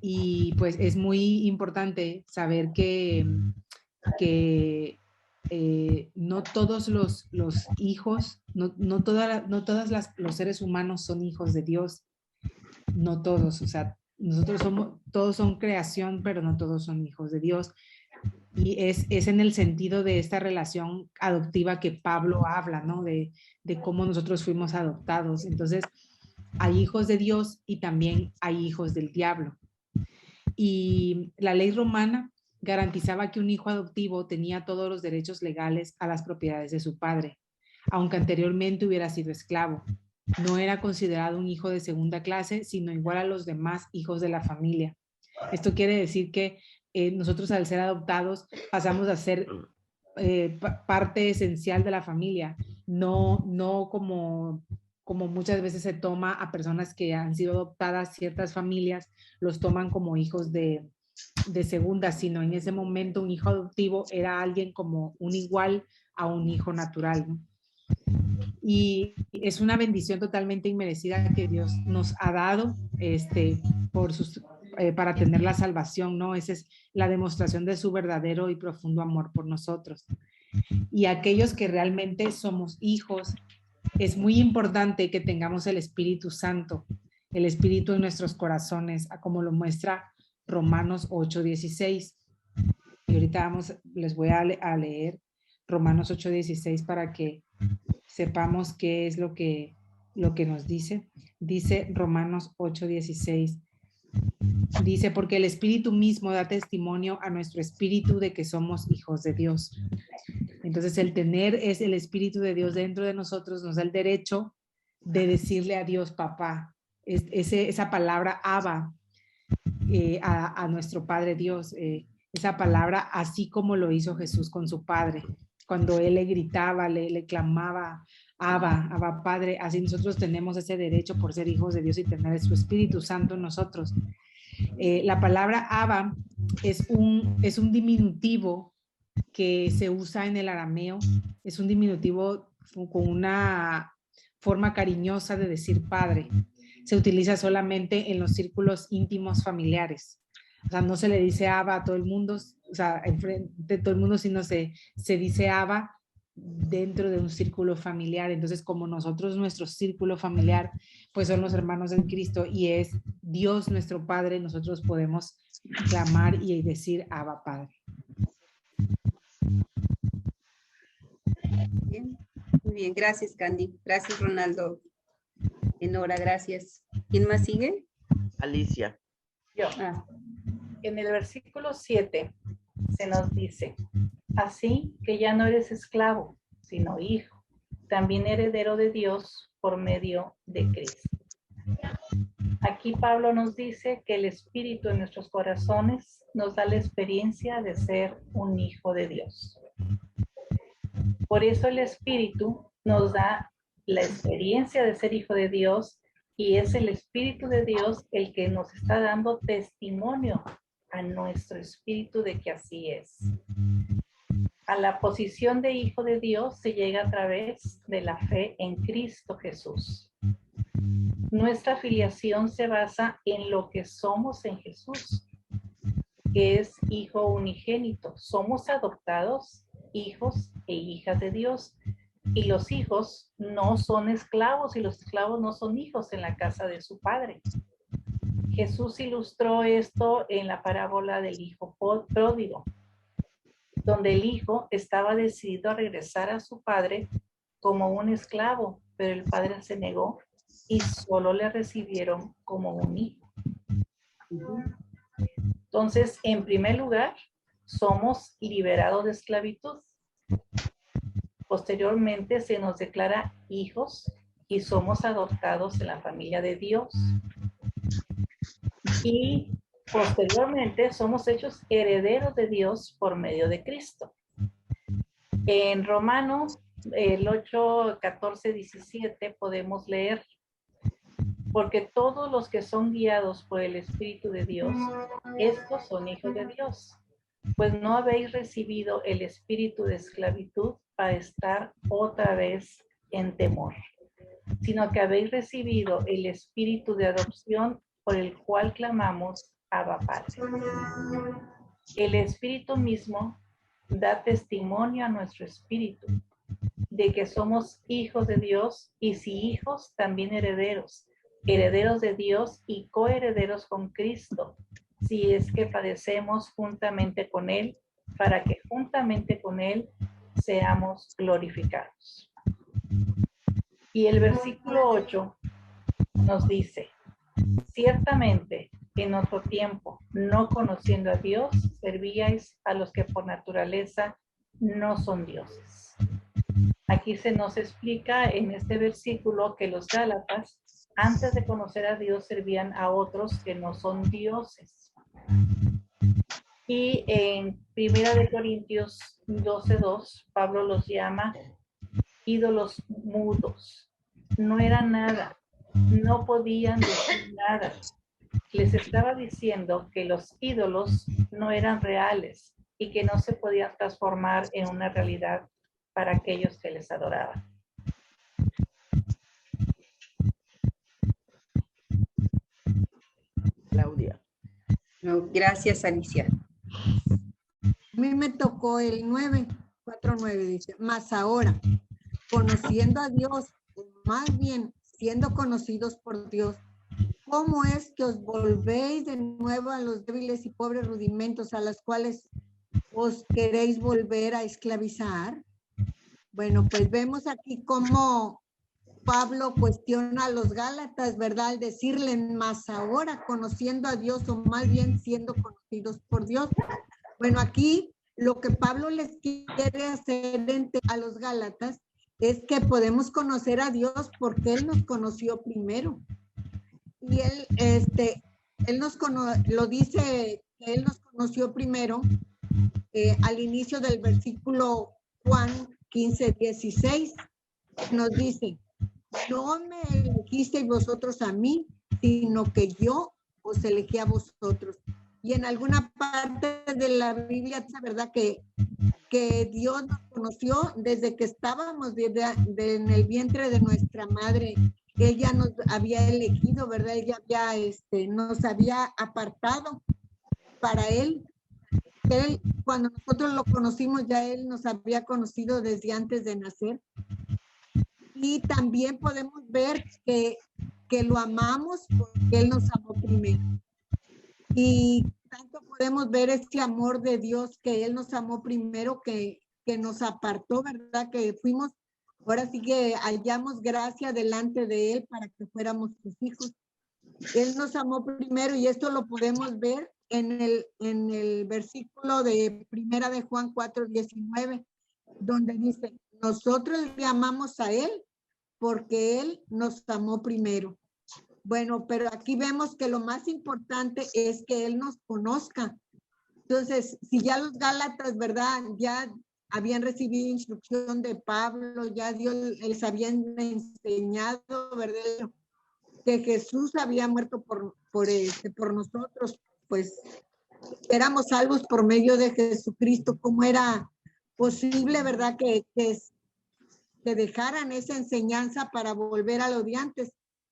Y pues es muy importante saber que no todos los hijos, no todos los seres humanos son hijos de Dios. No todos, o sea, todos son creación, pero no todos son hijos de Dios. Y es en el sentido de esta relación adoptiva que Pablo habla, ¿no? De cómo nosotros fuimos adoptados. Entonces, hay hijos de Dios y también hay hijos del diablo. Y la ley romana garantizaba que un hijo adoptivo tenía todos los derechos legales a las propiedades de su padre, aunque anteriormente hubiera sido esclavo. No era considerado un hijo de segunda clase, sino igual a los demás hijos de la familia. Esto quiere decir que nosotros, al ser adoptados, pasamos a ser parte esencial de la familia, no como muchas veces se toma a personas que han sido adoptadas. Ciertas familias los toman como hijos de de segunda, sino en ese momento un hijo adoptivo era alguien como un igual a un hijo natural, ¿no? Y es una bendición totalmente inmerecida que Dios nos ha dado para tener la salvación, ¿no? Esa es la demostración de su verdadero y profundo amor por nosotros. Y aquellos que realmente somos hijos, es muy importante que tengamos el Espíritu Santo, el Espíritu en nuestros corazones, como lo muestra Romanos 8:16. Y ahorita les voy a leer Romanos 8:16 para que sepamos qué es lo que nos dice. Dice Romanos 8:16. Dice, porque el Espíritu mismo da testimonio a nuestro espíritu de que somos hijos de Dios. Entonces, el tener es el Espíritu de Dios dentro de nosotros nos da el derecho de decirle a Dios, papá. Esa palabra Abba a nuestro Padre Dios. Esa palabra, así como lo hizo Jesús con su Padre. Cuando Él le gritaba, le clamaba, Abba, Padre, así nosotros tenemos ese derecho por ser hijos de Dios y tener su Espíritu Santo en nosotros. La palabra Abba es un diminutivo que se usa en el arameo. Es un diminutivo con una forma cariñosa de decir padre. Se utiliza solamente en los círculos íntimos familiares. O sea, no se le dice Abba a todo el mundo, o sea, enfrente de todo el mundo, sino se dice Abba dentro de un círculo familiar. Entonces, como nosotros, nuestro círculo familiar, pues son los hermanos en Cristo y es Dios nuestro Padre, nosotros podemos clamar y decir Abba, Padre. Bien. Muy bien, gracias, Candy. Gracias, Ronaldo. Enora, gracias. ¿Quién más sigue? Alicia. Yo. En el versículo 7 se nos dice, así que ya no eres esclavo, sino hijo, también heredero de Dios por medio de Cristo. Aquí Pablo nos dice que el Espíritu en nuestros corazones nos da la experiencia de ser un hijo de Dios. Por eso el Espíritu nos da la experiencia de ser hijo de Dios y es el Espíritu de Dios el que nos está dando testimonio a nuestro espíritu de que así es. A la posición de hijo de Dios se llega a través de la fe en Cristo Jesús. Nuestra filiación se basa en lo que somos en Jesús, que es hijo unigénito. Somos adoptados, hijos e hijas de Dios. Y los hijos no son esclavos y los esclavos no son hijos en la casa de su padre. Jesús ilustró esto en la parábola del hijo pródigo, donde el hijo estaba decidido a regresar a su padre como un esclavo, pero el padre se negó y solo le recibieron como un hijo. Entonces, en primer lugar, somos liberados de esclavitud. Posteriormente se nos declara hijos y somos adoptados en la familia de Dios. Y posteriormente somos hechos herederos de Dios por medio de Cristo. En Romanos, el 8, 14, 17 podemos leer, porque todos los que son guiados por el Espíritu de Dios, estos son hijos de Dios. Pues no habéis recibido el espíritu de esclavitud para estar otra vez en temor, sino que habéis recibido el espíritu de adopción por el cual clamamos Abba Padre. El Espíritu mismo da testimonio a nuestro espíritu de que somos hijos de Dios y si hijos, también herederos, herederos de Dios y coherederos con Cristo, si es que padecemos juntamente con Él, para que juntamente con Él seamos glorificados. Y el versículo 8 nos dice, ciertamente en otro tiempo, no conociendo a Dios, servíais a los que por naturaleza no son dioses. Aquí se nos explica en este versículo que los Gálatas, antes de conocer a Dios, servían a otros que no son dioses. Y en 1 Corintios 12:2, Pablo los llama ídolos mudos. No eran nada, no podían decir nada, Les estaba diciendo que los ídolos no eran reales y que no se podían transformar en una realidad para aquellos que les adoraban. Claudia. No, gracias, Alicia. A mí me tocó el 9, 4-9, dice, mas ahora, conociendo a Dios, o más bien siendo conocidos por Dios, ¿cómo es que os volvéis de nuevo a los débiles y pobres rudimentos a los cuales os queréis volver a esclavizar? Bueno, pues vemos aquí cómo Pablo cuestiona a los Gálatas, ¿verdad? Al decirle, más ahora conociendo a Dios, o más bien siendo conocidos por Dios. Bueno, aquí lo que Pablo les quiere hacer a los Gálatas es que podemos conocer a Dios porque Él nos conoció primero. Y Él lo dice que Él nos conoció primero al inicio del versículo Juan 15:16. Nos dice, no me elegisteis vosotros a mí, sino que yo os elegí a vosotros. Y en alguna parte de la Biblia es verdad que Dios nos conoció desde que estábamos en el vientre de nuestra madre. Él ya nos había elegido, ¿verdad? Él ya nos había apartado para Él. Cuando nosotros lo conocimos, ya Él nos había conocido desde antes de nacer. Y también podemos ver que lo amamos porque Él nos amó primero. Y tanto podemos ver este amor de Dios, que Él nos amó primero, que nos apartó, ¿verdad? Que fuimos, ahora sí que hallamos gracia delante de Él para que fuéramos sus hijos. Él nos amó primero y esto lo podemos ver en el versículo de Primera de Juan 4:19, donde dice, nosotros le amamos a Él porque Él nos amó primero. Bueno, pero aquí vemos que lo más importante es que Él nos conozca. Entonces, si ya los Gálatas, ¿verdad? Ya habían recibido instrucción de Pablo, ya Dios les había enseñado, ¿verdad? Que Jesús había muerto por nosotros, pues éramos salvos por medio de Jesucristo. ¿Cómo era posible, verdad? Que dejaran esa enseñanza para volver a lo de antes.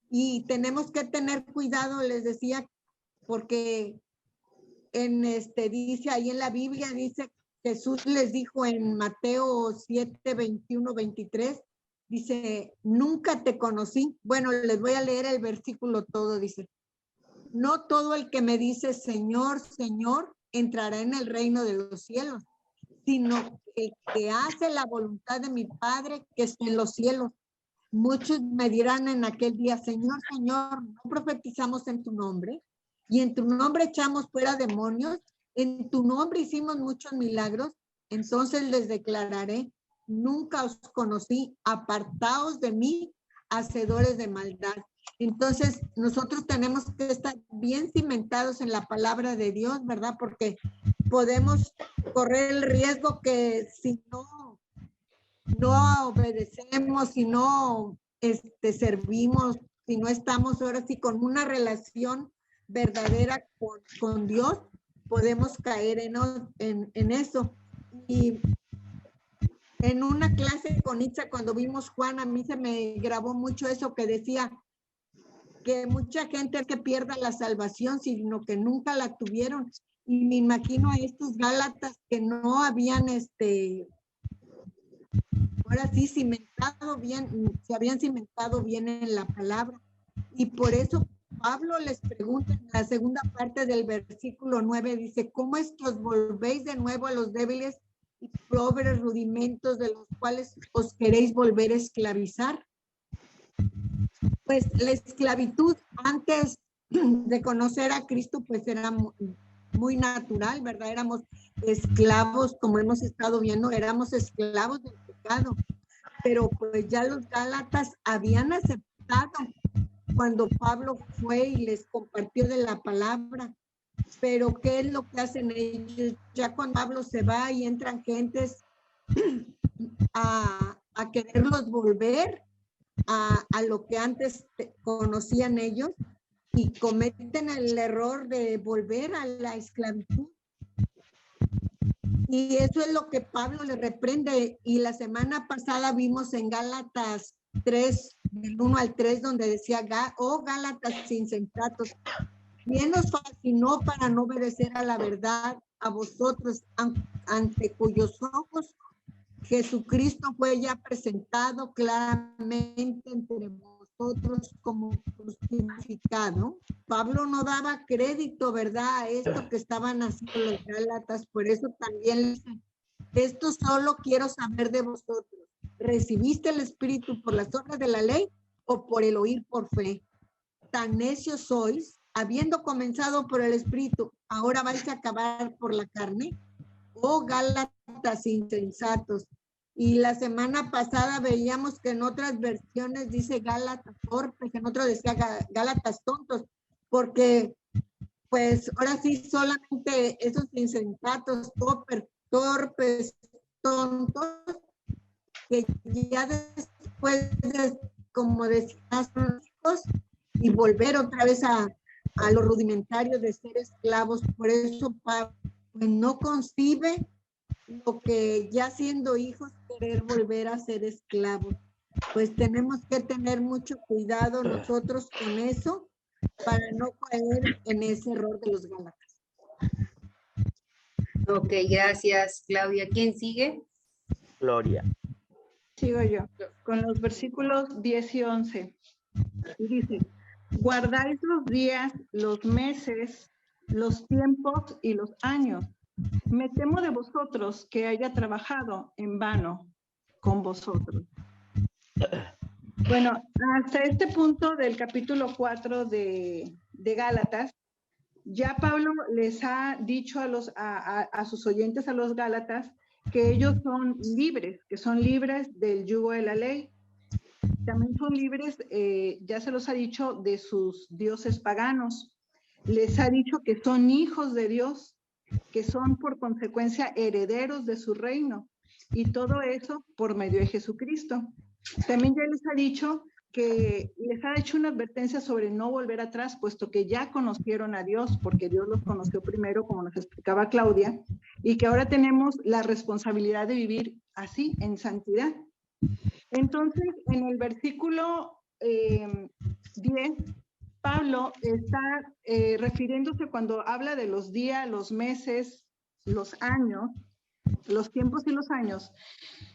Y tenemos que tener cuidado, les decía, porque dice ahí en la Biblia, dice, Jesús les dijo en Mateo 7:21-23, dice, nunca te conocí. Bueno, les voy a leer el versículo todo, dice, no todo el que me dice Señor, Señor, entrará en el reino de los cielos, sino el que hace la voluntad de mi Padre que está en los cielos. Muchos me dirán en aquel día, Señor, Señor, ¿no profetizamos en tu nombre? Y en tu nombre echamos fuera demonios, en tu nombre hicimos muchos milagros. Entonces les declararé, nunca os conocí, apartaos de mí, hacedores de maldad. Entonces nosotros tenemos que estar bien cimentados en la palabra de Dios, ¿verdad? Porque podemos correr el riesgo que si no obedecemos, si no servimos, si no estamos ahora sí con una relación verdadera con Dios, podemos caer en eso. Y en una clase con Itza, cuando vimos Juan, a mí se me grabó mucho eso que decía que mucha gente que pierda la salvación, sino que nunca la tuvieron. Y me imagino a estos Gálatas que no habían ahora sí cimentado bien, se habían cimentado bien en la palabra. Y por eso Pablo les pregunta en la segunda parte del versículo 9, dice, ¿cómo es que os volvéis de nuevo a los débiles y pobres rudimentos de los cuales os queréis volver a esclavizar? Pues la esclavitud antes de conocer a Cristo pues era muy natural, ¿verdad? Éramos esclavos, como hemos estado viendo, éramos esclavos del pecado, pero pues ya los Gálatas habían aceptado cuando Pablo fue y les compartió de la palabra. Pero ¿qué es lo que hacen ellos? Ya cuando Pablo se va y entran gentes a quererlos volver a lo que antes conocían ellos, y cometen el error de volver a la esclavitud. Y eso es lo que Pablo le reprende. Y la semana pasada vimos en Gálatas 3, del 1 al 3, donde decía, oh Gálatas insensatos, ¿quién os fascinó para no obedecer a la verdad a vosotros, ante cuyos ojos Jesucristo fue ya presentado claramente entre vosotros como crucificado? Pablo no daba crédito, ¿verdad?, a esto que estaban haciendo los Gálatas. Por eso también dice, esto solo quiero saber de vosotros. ¿Recibiste el Espíritu por las obras de la ley o por el oír por fe? Tan necios sois, habiendo comenzado por el Espíritu, ¿ahora vais a acabar por la carne? Oh Gálatas insensatos. Y la semana pasada veíamos que en otras versiones dice Gálatas torpes, en otro decía Gálatas tontos, porque pues ahora sí solamente esos insensatos, torpes, tontos, que ya después de, como decías, y volver otra vez a los rudimentarios de ser esclavos. Por eso Pablo no concibe lo que ya siendo hijos querer volver a ser esclavos. Pues tenemos que tener mucho cuidado nosotros con eso para no caer en ese error de los Gálatas. Ok, gracias, Claudia. ¿Quién sigue? Gloria. Sigo yo, con los versículos 10 y 11. Y dice, guardáis los días, los meses, los tiempos y los años. Me temo de vosotros que haya trabajado en vano con vosotros. Bueno, hasta este punto del capítulo 4 de Gálatas, ya Pablo les ha dicho a sus oyentes, a los Gálatas, que ellos son libres, que son libres del yugo de la ley. También son libres, ya se los ha dicho, de sus dioses paganos. Les ha dicho que son hijos de Dios, que son por consecuencia herederos de su reino, y todo eso por medio de Jesucristo. También ya les ha dicho que les ha hecho una advertencia sobre no volver atrás, puesto que ya conocieron a Dios, porque Dios los conoció primero, como nos explicaba Claudia, y que ahora tenemos la responsabilidad de vivir así, en santidad. Entonces, en el versículo 10, Pablo está refiriéndose, cuando habla de los días, los meses, los años, los tiempos y los años,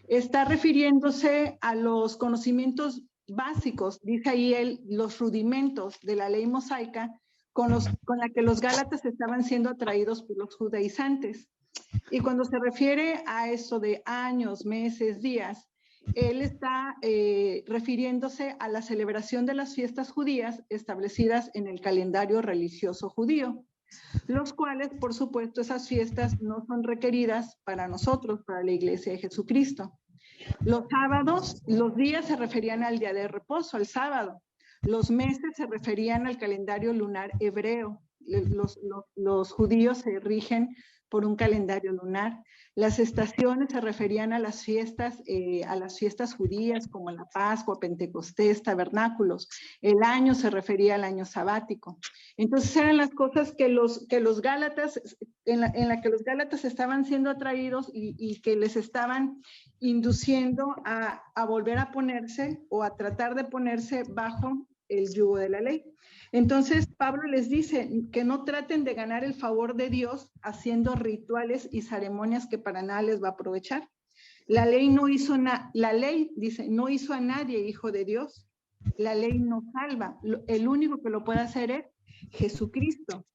está refiriéndose a los conocimientos básicos, dice ahí él, los rudimentos de la ley mosaica con la que los Gálatas estaban siendo atraídos por los judaizantes. Y cuando se refiere a eso de años, meses, días, él está refiriéndose a la celebración de las fiestas judías establecidas en el calendario religioso judío, los cuales, por supuesto, esas fiestas no son requeridas para nosotros, para la Iglesia de Jesucristo. Los sábados, los días se referían al día de reposo, al sábado. Los meses se referían al calendario lunar hebreo. Los judíos se rigen por un calendario lunar. Las estaciones se referían a las fiestas judías, como la Pascua, Pentecostés, tabernáculos. El año se refería al año sabático. Entonces eran las cosas que los Gálatas, en la que los Gálatas estaban siendo atraídos y que les estaban induciendo a volver a ponerse o a tratar de ponerse bajo el yugo de la ley. Entonces Pablo les dice que no traten de ganar el favor de Dios haciendo rituales y ceremonias que para nada les va a aprovechar. La ley no hizo dice, no hizo a nadie hijo de Dios. La ley no salva. El único que lo puede hacer es Jesucristo.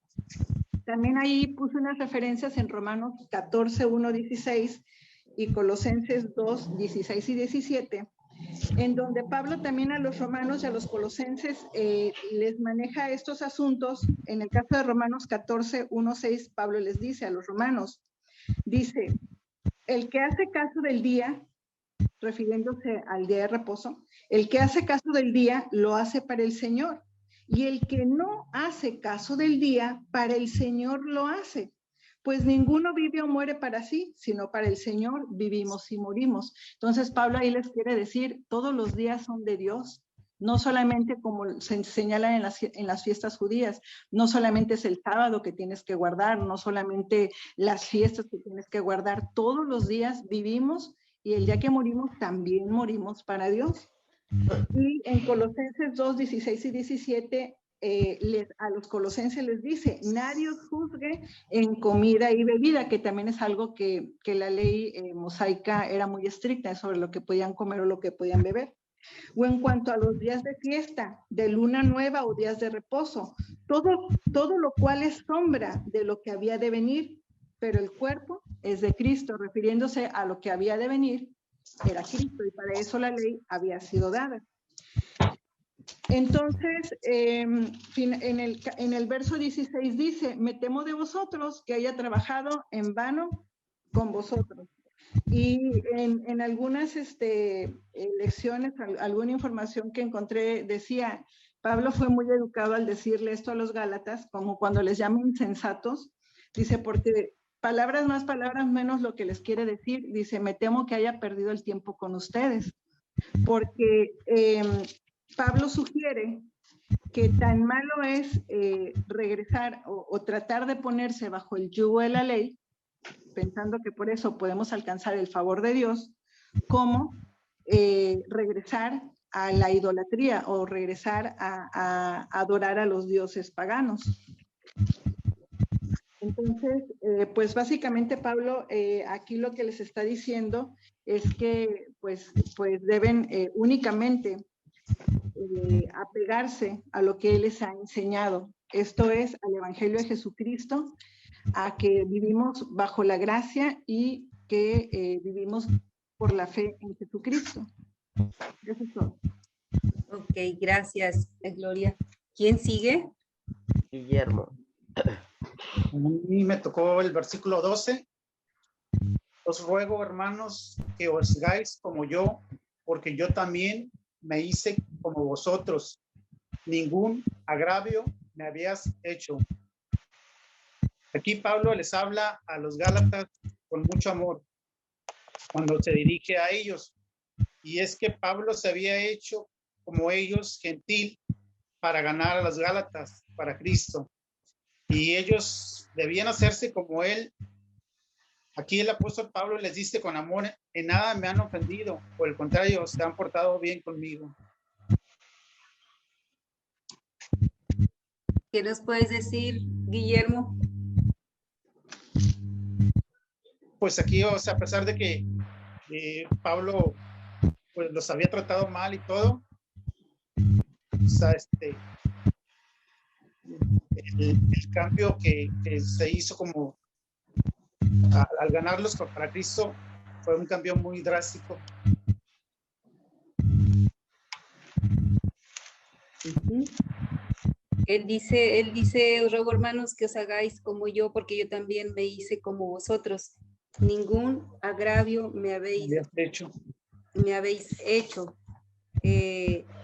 También ahí puse unas referencias en Romanos 14, 1, 16 y Colosenses 2, 16 y 17, en donde Pablo también a los romanos y a los colosenses les maneja estos asuntos. En el caso de Romanos 14, 1, 6, Pablo les dice a los romanos, dice, el que hace caso del día, refiriéndose al día de reposo, el que hace caso del día lo hace para el Señor, y el que no hace caso del día, para el Señor lo hace. Pues ninguno vive o muere para sí, sino para el Señor vivimos y morimos. Entonces Pablo ahí les quiere decir, todos los días son de Dios. No solamente como se señala en las fiestas judías, no solamente es el sábado que tienes que guardar, no solamente las fiestas que tienes que guardar, todos los días vivimos y el día que morimos también morimos para Dios. Y en Colosenses 2, 16 y 17, a los colosenses les dice, nadie os juzgue en comida y bebida, que también es algo que la ley mosaica era muy estricta sobre lo que podían comer o lo que podían beber. O en cuanto a los días de fiesta, de luna nueva o días de reposo, todo lo cual es sombra de lo que había de venir, pero el cuerpo es de Cristo, refiriéndose a lo que había de venir, era Cristo, y para eso la ley había sido dada. Entonces, en el verso 16 dice, me temo de vosotros que haya trabajado en vano con vosotros. Y en algunas lecciones, alguna información que encontré decía, Pablo fue muy educado al decirle esto a los Gálatas, como cuando les llama insensatos, dice, porque palabras más, palabras menos lo que les quiere decir, dice, me temo que haya perdido el tiempo con ustedes, porque Pablo sugiere que tan malo es regresar o tratar de ponerse bajo el yugo de la ley, pensando que por eso podemos alcanzar el favor de Dios, como regresar a la idolatría o regresar a adorar a los dioses paganos. Entonces, pues básicamente Pablo aquí lo que les está diciendo es que pues deben únicamente apegarse a lo que él les ha enseñado. Esto es al Evangelio de Jesucristo, a que vivimos bajo la gracia y que vivimos por la fe en Jesucristo. Eso es todo. Ok, gracias, Gloria. ¿Quién sigue? Guillermo. A mí me tocó el versículo 12. Os ruego, hermanos, que os hagáis como yo, porque yo también me hice como vosotros. Ningún agravio me habías hecho. Aquí Pablo les habla a los Gálatas con mucho amor cuando se dirige a ellos. Y es que Pablo se había hecho como ellos, gentil, para ganar a los Gálatas, para Cristo. Y ellos debían hacerse como él. Aquí el apóstol Pablo les dice con amor, en nada me han ofendido, por el contrario, se han portado bien conmigo. ¿Qué nos puedes decir, Guillermo? Pues aquí, o sea, a pesar de que Pablo pues los había tratado mal y todo, o sea, el cambio que se hizo como al ganarlos para Cristo fue un cambio muy drástico. Él dice, os ruego, hermanos, que os hagáis como yo, porque yo también me hice como vosotros. Ningún agravio me habéis hecho.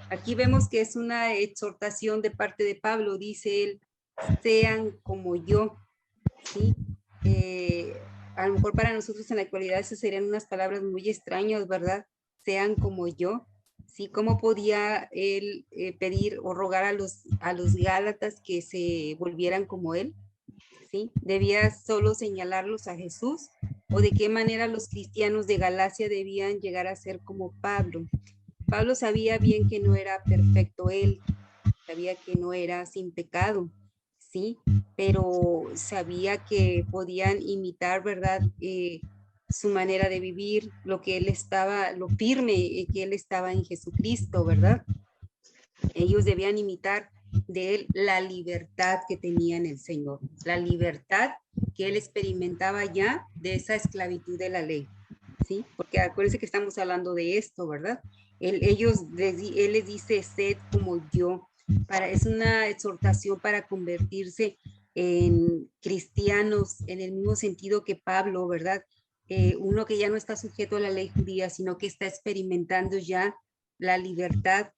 Aquí vemos que es una exhortación de parte de Pablo, dice él, sean como yo, ¿sí? A lo mejor para nosotros en la actualidad esas serían unas palabras muy extrañas, ¿verdad? Sean como yo, ¿sí? ¿Cómo podía él pedir o rogar a los Gálatas que se volvieran como él? ¿Sí? ¿Debía solo señalarlos a Jesús? ¿O de qué manera los cristianos de Galacia debían llegar a ser como Pablo? Pablo sabía bien que no era perfecto él, sabía que no era sin pecado, ¿sí? Pero sabía que podían imitar, ¿verdad? Su manera de vivir, lo que él estaba, lo firme que él estaba en Jesucristo, ¿verdad? Ellos debían imitar de él la libertad que tenía en el Señor, la libertad que él experimentaba ya de esa esclavitud de la ley, ¿sí? Porque acuérdense que estamos hablando de esto, ¿verdad? Él les dice, sed como yo, es una exhortación para convertirse en cristianos en el mismo sentido que Pablo, ¿verdad? Uno que ya no está sujeto a la ley judía, sino que está experimentando ya la libertad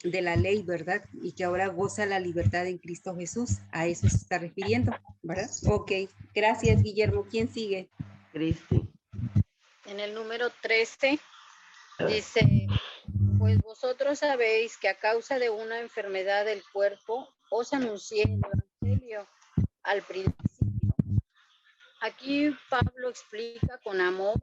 de la ley, ¿verdad? Y que ahora goza la libertad en Cristo Jesús. A eso se está refiriendo, ¿verdad? Ok, gracias, Guillermo. ¿Quién sigue? Cristi. En el número 13 dice, Pues vosotros sabéis que a causa de una enfermedad del cuerpo os anuncié el Evangelio al principio. Aquí Pablo explica con amor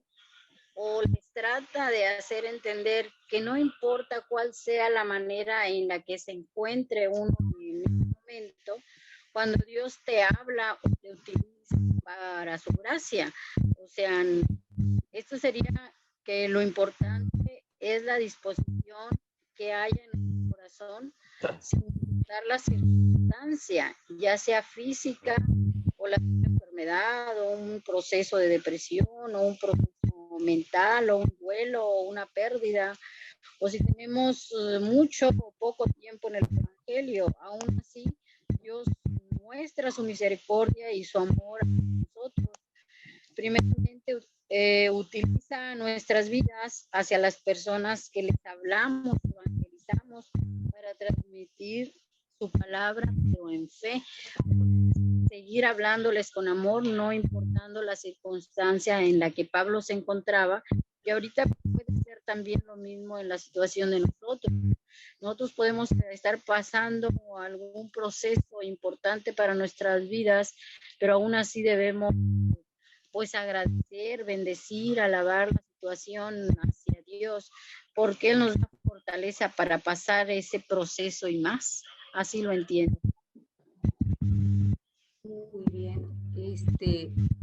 o les trata de hacer entender que no importa cuál sea la manera en la que se encuentre uno en ese momento, cuando Dios te habla o te utiliza para su gracia. O sea, esto sería que lo importante es la disposición que haya en el corazón sin importar la circunstancia, ya sea física o la enfermedad o un proceso de depresión o un proceso mental o un duelo o una pérdida, o si tenemos mucho o poco tiempo en el Evangelio, aún así Dios muestra su misericordia y su amor a nosotros. Primeramente, utiliza nuestras vidas hacia las personas que les hablamos, evangelizamos, para transmitir su palabra, pero en fe. Seguir hablándoles con amor, no importando la circunstancia en la que Pablo se encontraba, y ahorita puede ser también lo mismo en la situación de nosotros. Nosotros podemos estar pasando algún proceso importante para nuestras vidas, pero aún así debemos pues agradecer, bendecir, alabar la situación hacia Dios, porque Él nos da fortaleza para pasar ese proceso y más. Así lo entiendo. Muy bien.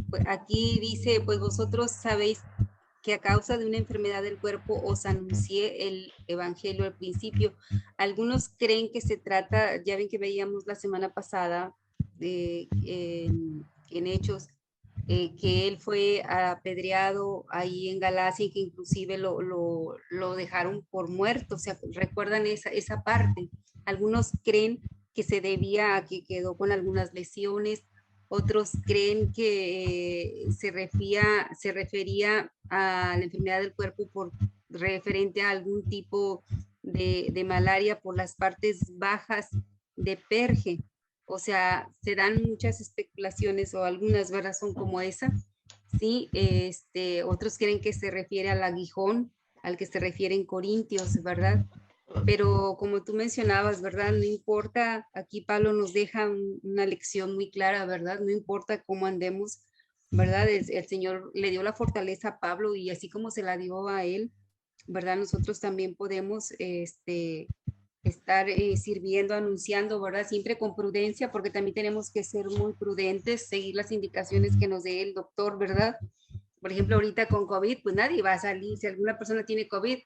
Pues aquí dice, pues vosotros sabéis que a causa de una enfermedad del cuerpo os anuncié el Evangelio al principio. Algunos creen que se trata, ya ven que veíamos la semana pasada en Hechos, que él fue apedreado ahí en Galacia y que inclusive lo dejaron por muerto. O sea, recuerdan esa parte. Algunos creen que se debía a que quedó con algunas lesiones, otros creen que se refería a la enfermedad del cuerpo por referente a algún tipo de malaria por las partes bajas de Perge. O sea, se dan muchas especulaciones o algunas, ¿verdad? Son como esa. Sí, otros creen que se refiere al aguijón, al que se refiere en Corintios, ¿verdad? Pero como tú mencionabas, ¿verdad? No importa, aquí Pablo nos deja una lección muy clara, ¿verdad? No importa cómo andemos, ¿verdad? El Señor le dio la fortaleza a Pablo y así como se la dio a él, ¿verdad? Nosotros también podemos estar sirviendo, anunciando, ¿verdad? Siempre con prudencia, porque también tenemos que ser muy prudentes, seguir las indicaciones que nos dé el doctor, ¿verdad? Por ejemplo, ahorita con COVID, pues nadie va a salir. Si alguna persona tiene COVID,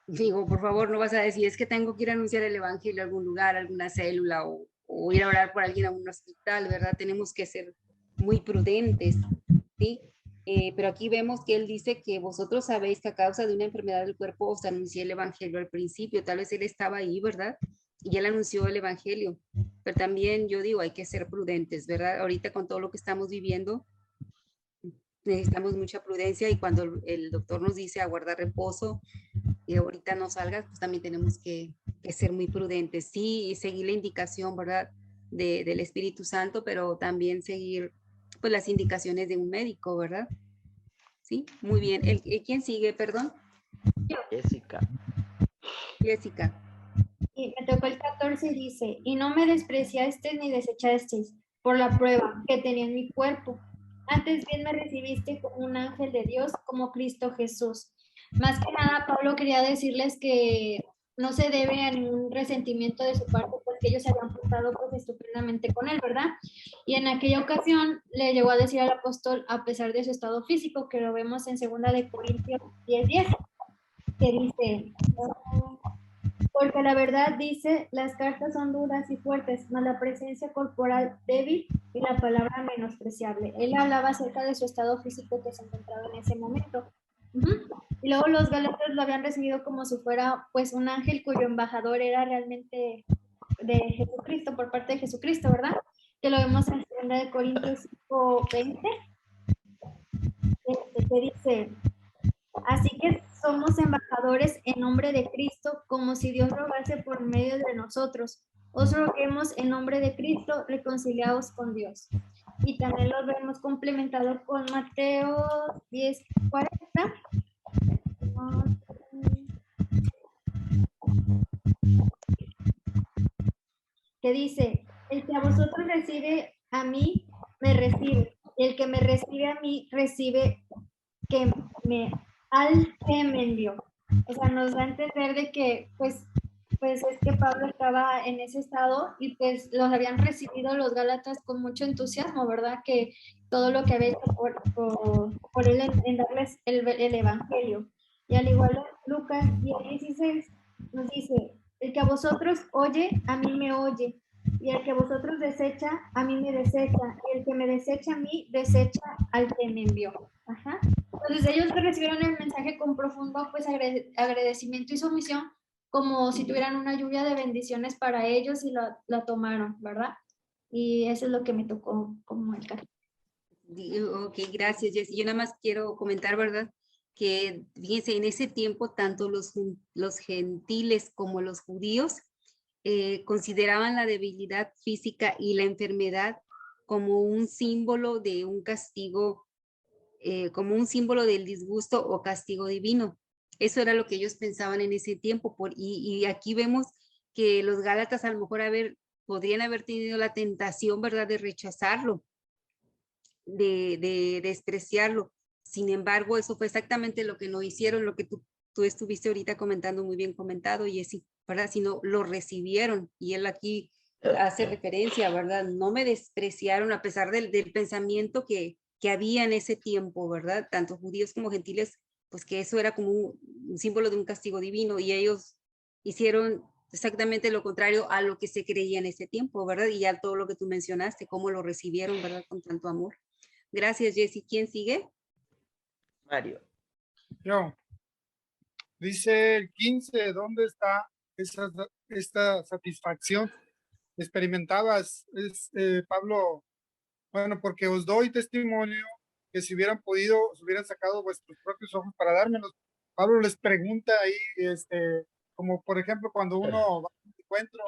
digo, por favor, no vas a decir, es que tengo que ir a anunciar el evangelio a algún lugar, a alguna célula o ir a orar por alguien a un hospital, ¿verdad? Tenemos que ser muy prudentes, ¿sí? Pero aquí vemos que él dice que vosotros sabéis que a causa de una enfermedad del cuerpo os anuncié el evangelio al principio. Tal vez él estaba ahí, ¿verdad? Y él anunció el evangelio. Pero también yo digo, hay que ser prudentes, ¿verdad? Ahorita con todo lo que estamos viviendo, necesitamos mucha prudencia y cuando el doctor nos dice aguardar reposo y ahorita no salgas, pues también tenemos que ser muy prudentes, sí, y seguir la indicación, ¿verdad? Del Espíritu Santo, pero también seguir pues las indicaciones de un médico, ¿verdad? Sí, muy bien. ¿Quién sigue, perdón? Jessica. Jessica. Y me tocó el 14 y dice, y no me despreciaste ni desechasteis por la prueba que tenía en mi cuerpo. Antes bien me recibiste como un ángel de Dios, como Cristo Jesús. Más que nada, Pablo quería decirles que no se debe a ningún resentimiento de su parte porque ellos se habían portado pues estupendamente con él, ¿verdad? Y en aquella ocasión le llegó a decir al apóstol, a pesar de su estado físico, que lo vemos en 2 de Corintios 10:10, que dice, porque la verdad dice, las cartas son duras y fuertes, mas la presencia corporal débil y la palabra menospreciable. Él hablaba acerca de su estado físico que se encontraba en ese momento. Y luego los galatas lo habían recibido como si fuera pues un ángel cuyo embajador era realmente de Jesucristo, por parte de Jesucristo, ¿verdad? Que lo vemos en 2 de Corintios 5:20, que dice, así que somos embajadores en nombre de Cristo, como si Dios rogase por medio de nosotros. Os roguemos en nombre de Cristo, reconciliados con Dios. Y también lo vemos complementado con Mateo 10:40. que dice, el que a vosotros recibe, a mí me recibe. El que me recibe a mí, recibe al que me envió. O sea, nos da a entender de que, pues es que Pablo estaba en ese estado y pues los habían recibido los Gálatas con mucho entusiasmo, ¿verdad? Que todo lo que había hecho por él en darles el evangelio. Y al igual Lucas 10:16 nos dice, el que a vosotros oye, a mí me oye. Y el que vosotros desecha, a mí me desecha. Y el que me desecha a mí, desecha al que me envió. Ajá. Entonces ellos recibieron el mensaje con profundo pues agradecimiento y sumisión, como si tuvieran una lluvia de bendiciones para ellos y la tomaron, ¿verdad? Y eso es lo que me tocó como el caso. Ok, gracias, Jessy. Yo nada más quiero comentar, ¿verdad? Que fíjense, en ese tiempo tanto los gentiles como los judíos consideraban la debilidad física y la enfermedad como un símbolo de un castigo, como un símbolo del disgusto o castigo divino. Eso era lo que ellos pensaban en ese tiempo. Y aquí vemos que los Gálatas a lo mejor podrían haber tenido la tentación, ¿verdad?, de rechazarlo, de despreciarlo. Sin embargo, eso fue exactamente lo que no hicieron, lo que tú estuviste ahorita comentando, muy bien comentado, Jessy, ¿verdad? Sino lo recibieron. Y él aquí hace referencia, ¿verdad? No me despreciaron a pesar del pensamiento que había en ese tiempo, ¿verdad? Tanto judíos como gentiles, pues que eso era como un símbolo de un castigo divino, y ellos hicieron exactamente lo contrario a lo que se creía en ese tiempo, ¿verdad? Y ya todo lo que tú mencionaste, cómo lo recibieron, ¿verdad? Con tanto amor. Gracias, Jessy. ¿Quién sigue? Mario. Yo. Dice el 15, ¿dónde está esta satisfacción? Experimentabas, Pablo, bueno, porque os doy testimonio que si hubieran podido, os hubieran sacado vuestros propios ojos para dármelos. Pablo les pregunta ahí, como por ejemplo cuando uno va a un encuentro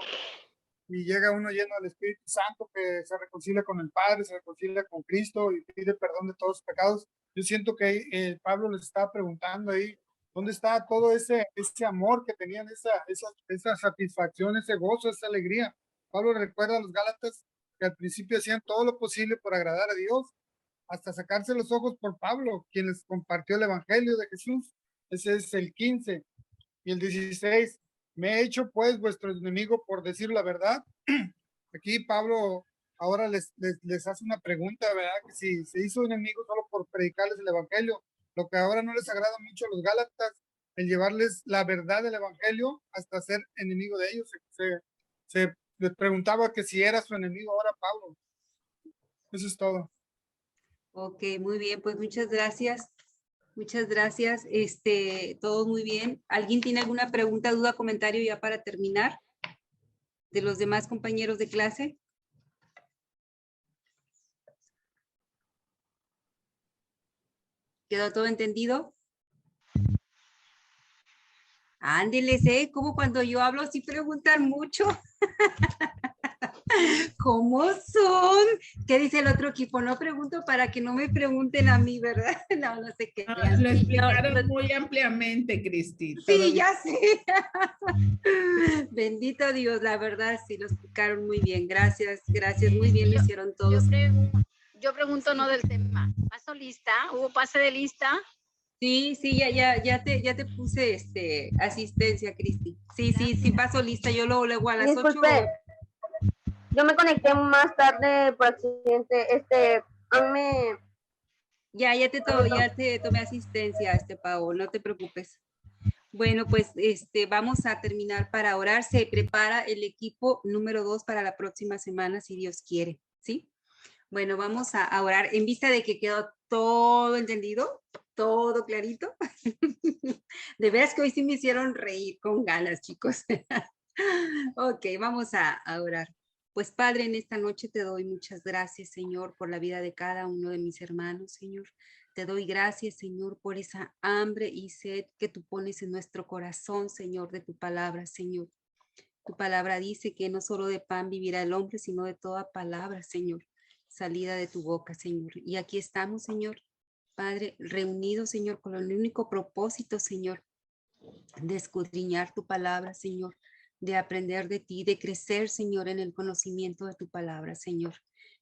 y llega uno lleno del Espíritu Santo, que se reconcilia con el Padre, se reconcilia con Cristo y pide perdón de todos los pecados. Yo siento que Pablo les estaba preguntando ahí, ¿dónde está todo ese amor que tenían, esa satisfacción, ese gozo, esa alegría? Pablo recuerda a los Gálatas que al principio hacían todo lo posible por agradar a Dios, hasta sacarse los ojos por Pablo, quien les compartió el Evangelio de Jesús. Ese es el 15. Y el 16, me he hecho pues vuestro enemigo por decir la verdad. Aquí Pablo ahora les hace una pregunta, ¿verdad? Que si se hizo enemigo solo por predicarles el Evangelio, lo que ahora no les agrada mucho a los Gálatas, el llevarles la verdad del Evangelio hasta ser enemigo de ellos. Se les preguntaba que si era su enemigo ahora Pablo. Eso es todo. Ok, muy bien, pues muchas gracias. Muchas gracias. Todo muy bien. ¿Alguien tiene alguna pregunta, duda, comentario ya para terminar? ¿De los demás compañeros de clase? ¿Quedó todo entendido? Ándeles, como cuando yo hablo sí preguntan mucho. ¿Cómo son? ¿Qué dice el otro equipo? No pregunto para que no me pregunten a mí, ¿verdad? No sé qué. Lo explicaron muy ampliamente, Cristi. Sí, ya sé. Bendito Dios, la verdad, sí, lo explicaron muy bien. Gracias, gracias. Muy bien lo hicieron todos. Yo pregunto no del tema. ¿Paso lista? ¿Hubo pase de lista? Sí, ya te puse asistencia, Cristi. Sí, paso lista. Yo luego a las 8. Disculpe, yo me conecté más tarde por accidente. Ya te tomé asistencia, Pau, no te preocupes. Bueno, pues vamos a terminar para orar. Se prepara el equipo número 2 para la próxima semana, si Dios quiere, ¿sí? Bueno, vamos a orar en vista de que quedó todo entendido, todo clarito. De veras que hoy sí me hicieron reír con ganas, chicos. Ok, vamos a orar. Pues Padre, en esta noche te doy muchas gracias, Señor, por la vida de cada uno de mis hermanos, Señor. Te doy gracias, Señor, por esa hambre y sed que tú pones en nuestro corazón, Señor, de tu palabra, Señor. Tu palabra dice que no solo de pan vivirá el hombre, sino de toda palabra, Señor, salida de tu boca, Señor. Y aquí estamos, Señor, Padre, reunidos, Señor, con el único propósito, Señor, de escudriñar tu palabra, Señor, de aprender de ti, de crecer, Señor, en el conocimiento de tu palabra, Señor.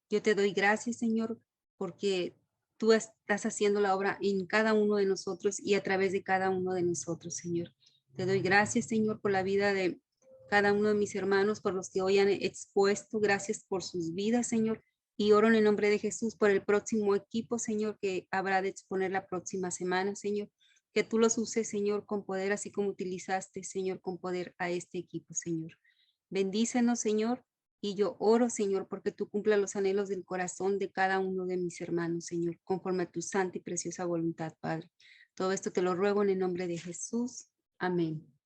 Yo te doy gracias, Señor, porque tú estás haciendo la obra en cada uno de nosotros y a través de cada uno de nosotros, Señor. Te doy gracias, Señor, por la vida de cada uno de mis hermanos, por los que hoy han expuesto. Gracias por sus vidas, Señor. Y oro en el nombre de Jesús por el próximo equipo, Señor, que habrá de exponer la próxima semana, Señor. Que tú los uses, Señor, con poder, así como utilizaste, Señor, con poder a este equipo, Señor. Bendícenos, Señor. Y yo oro, Señor, porque tú cumplas los anhelos del corazón de cada uno de mis hermanos, Señor, conforme a tu santa y preciosa voluntad, Padre. Todo esto te lo ruego en el nombre de Jesús. Amén.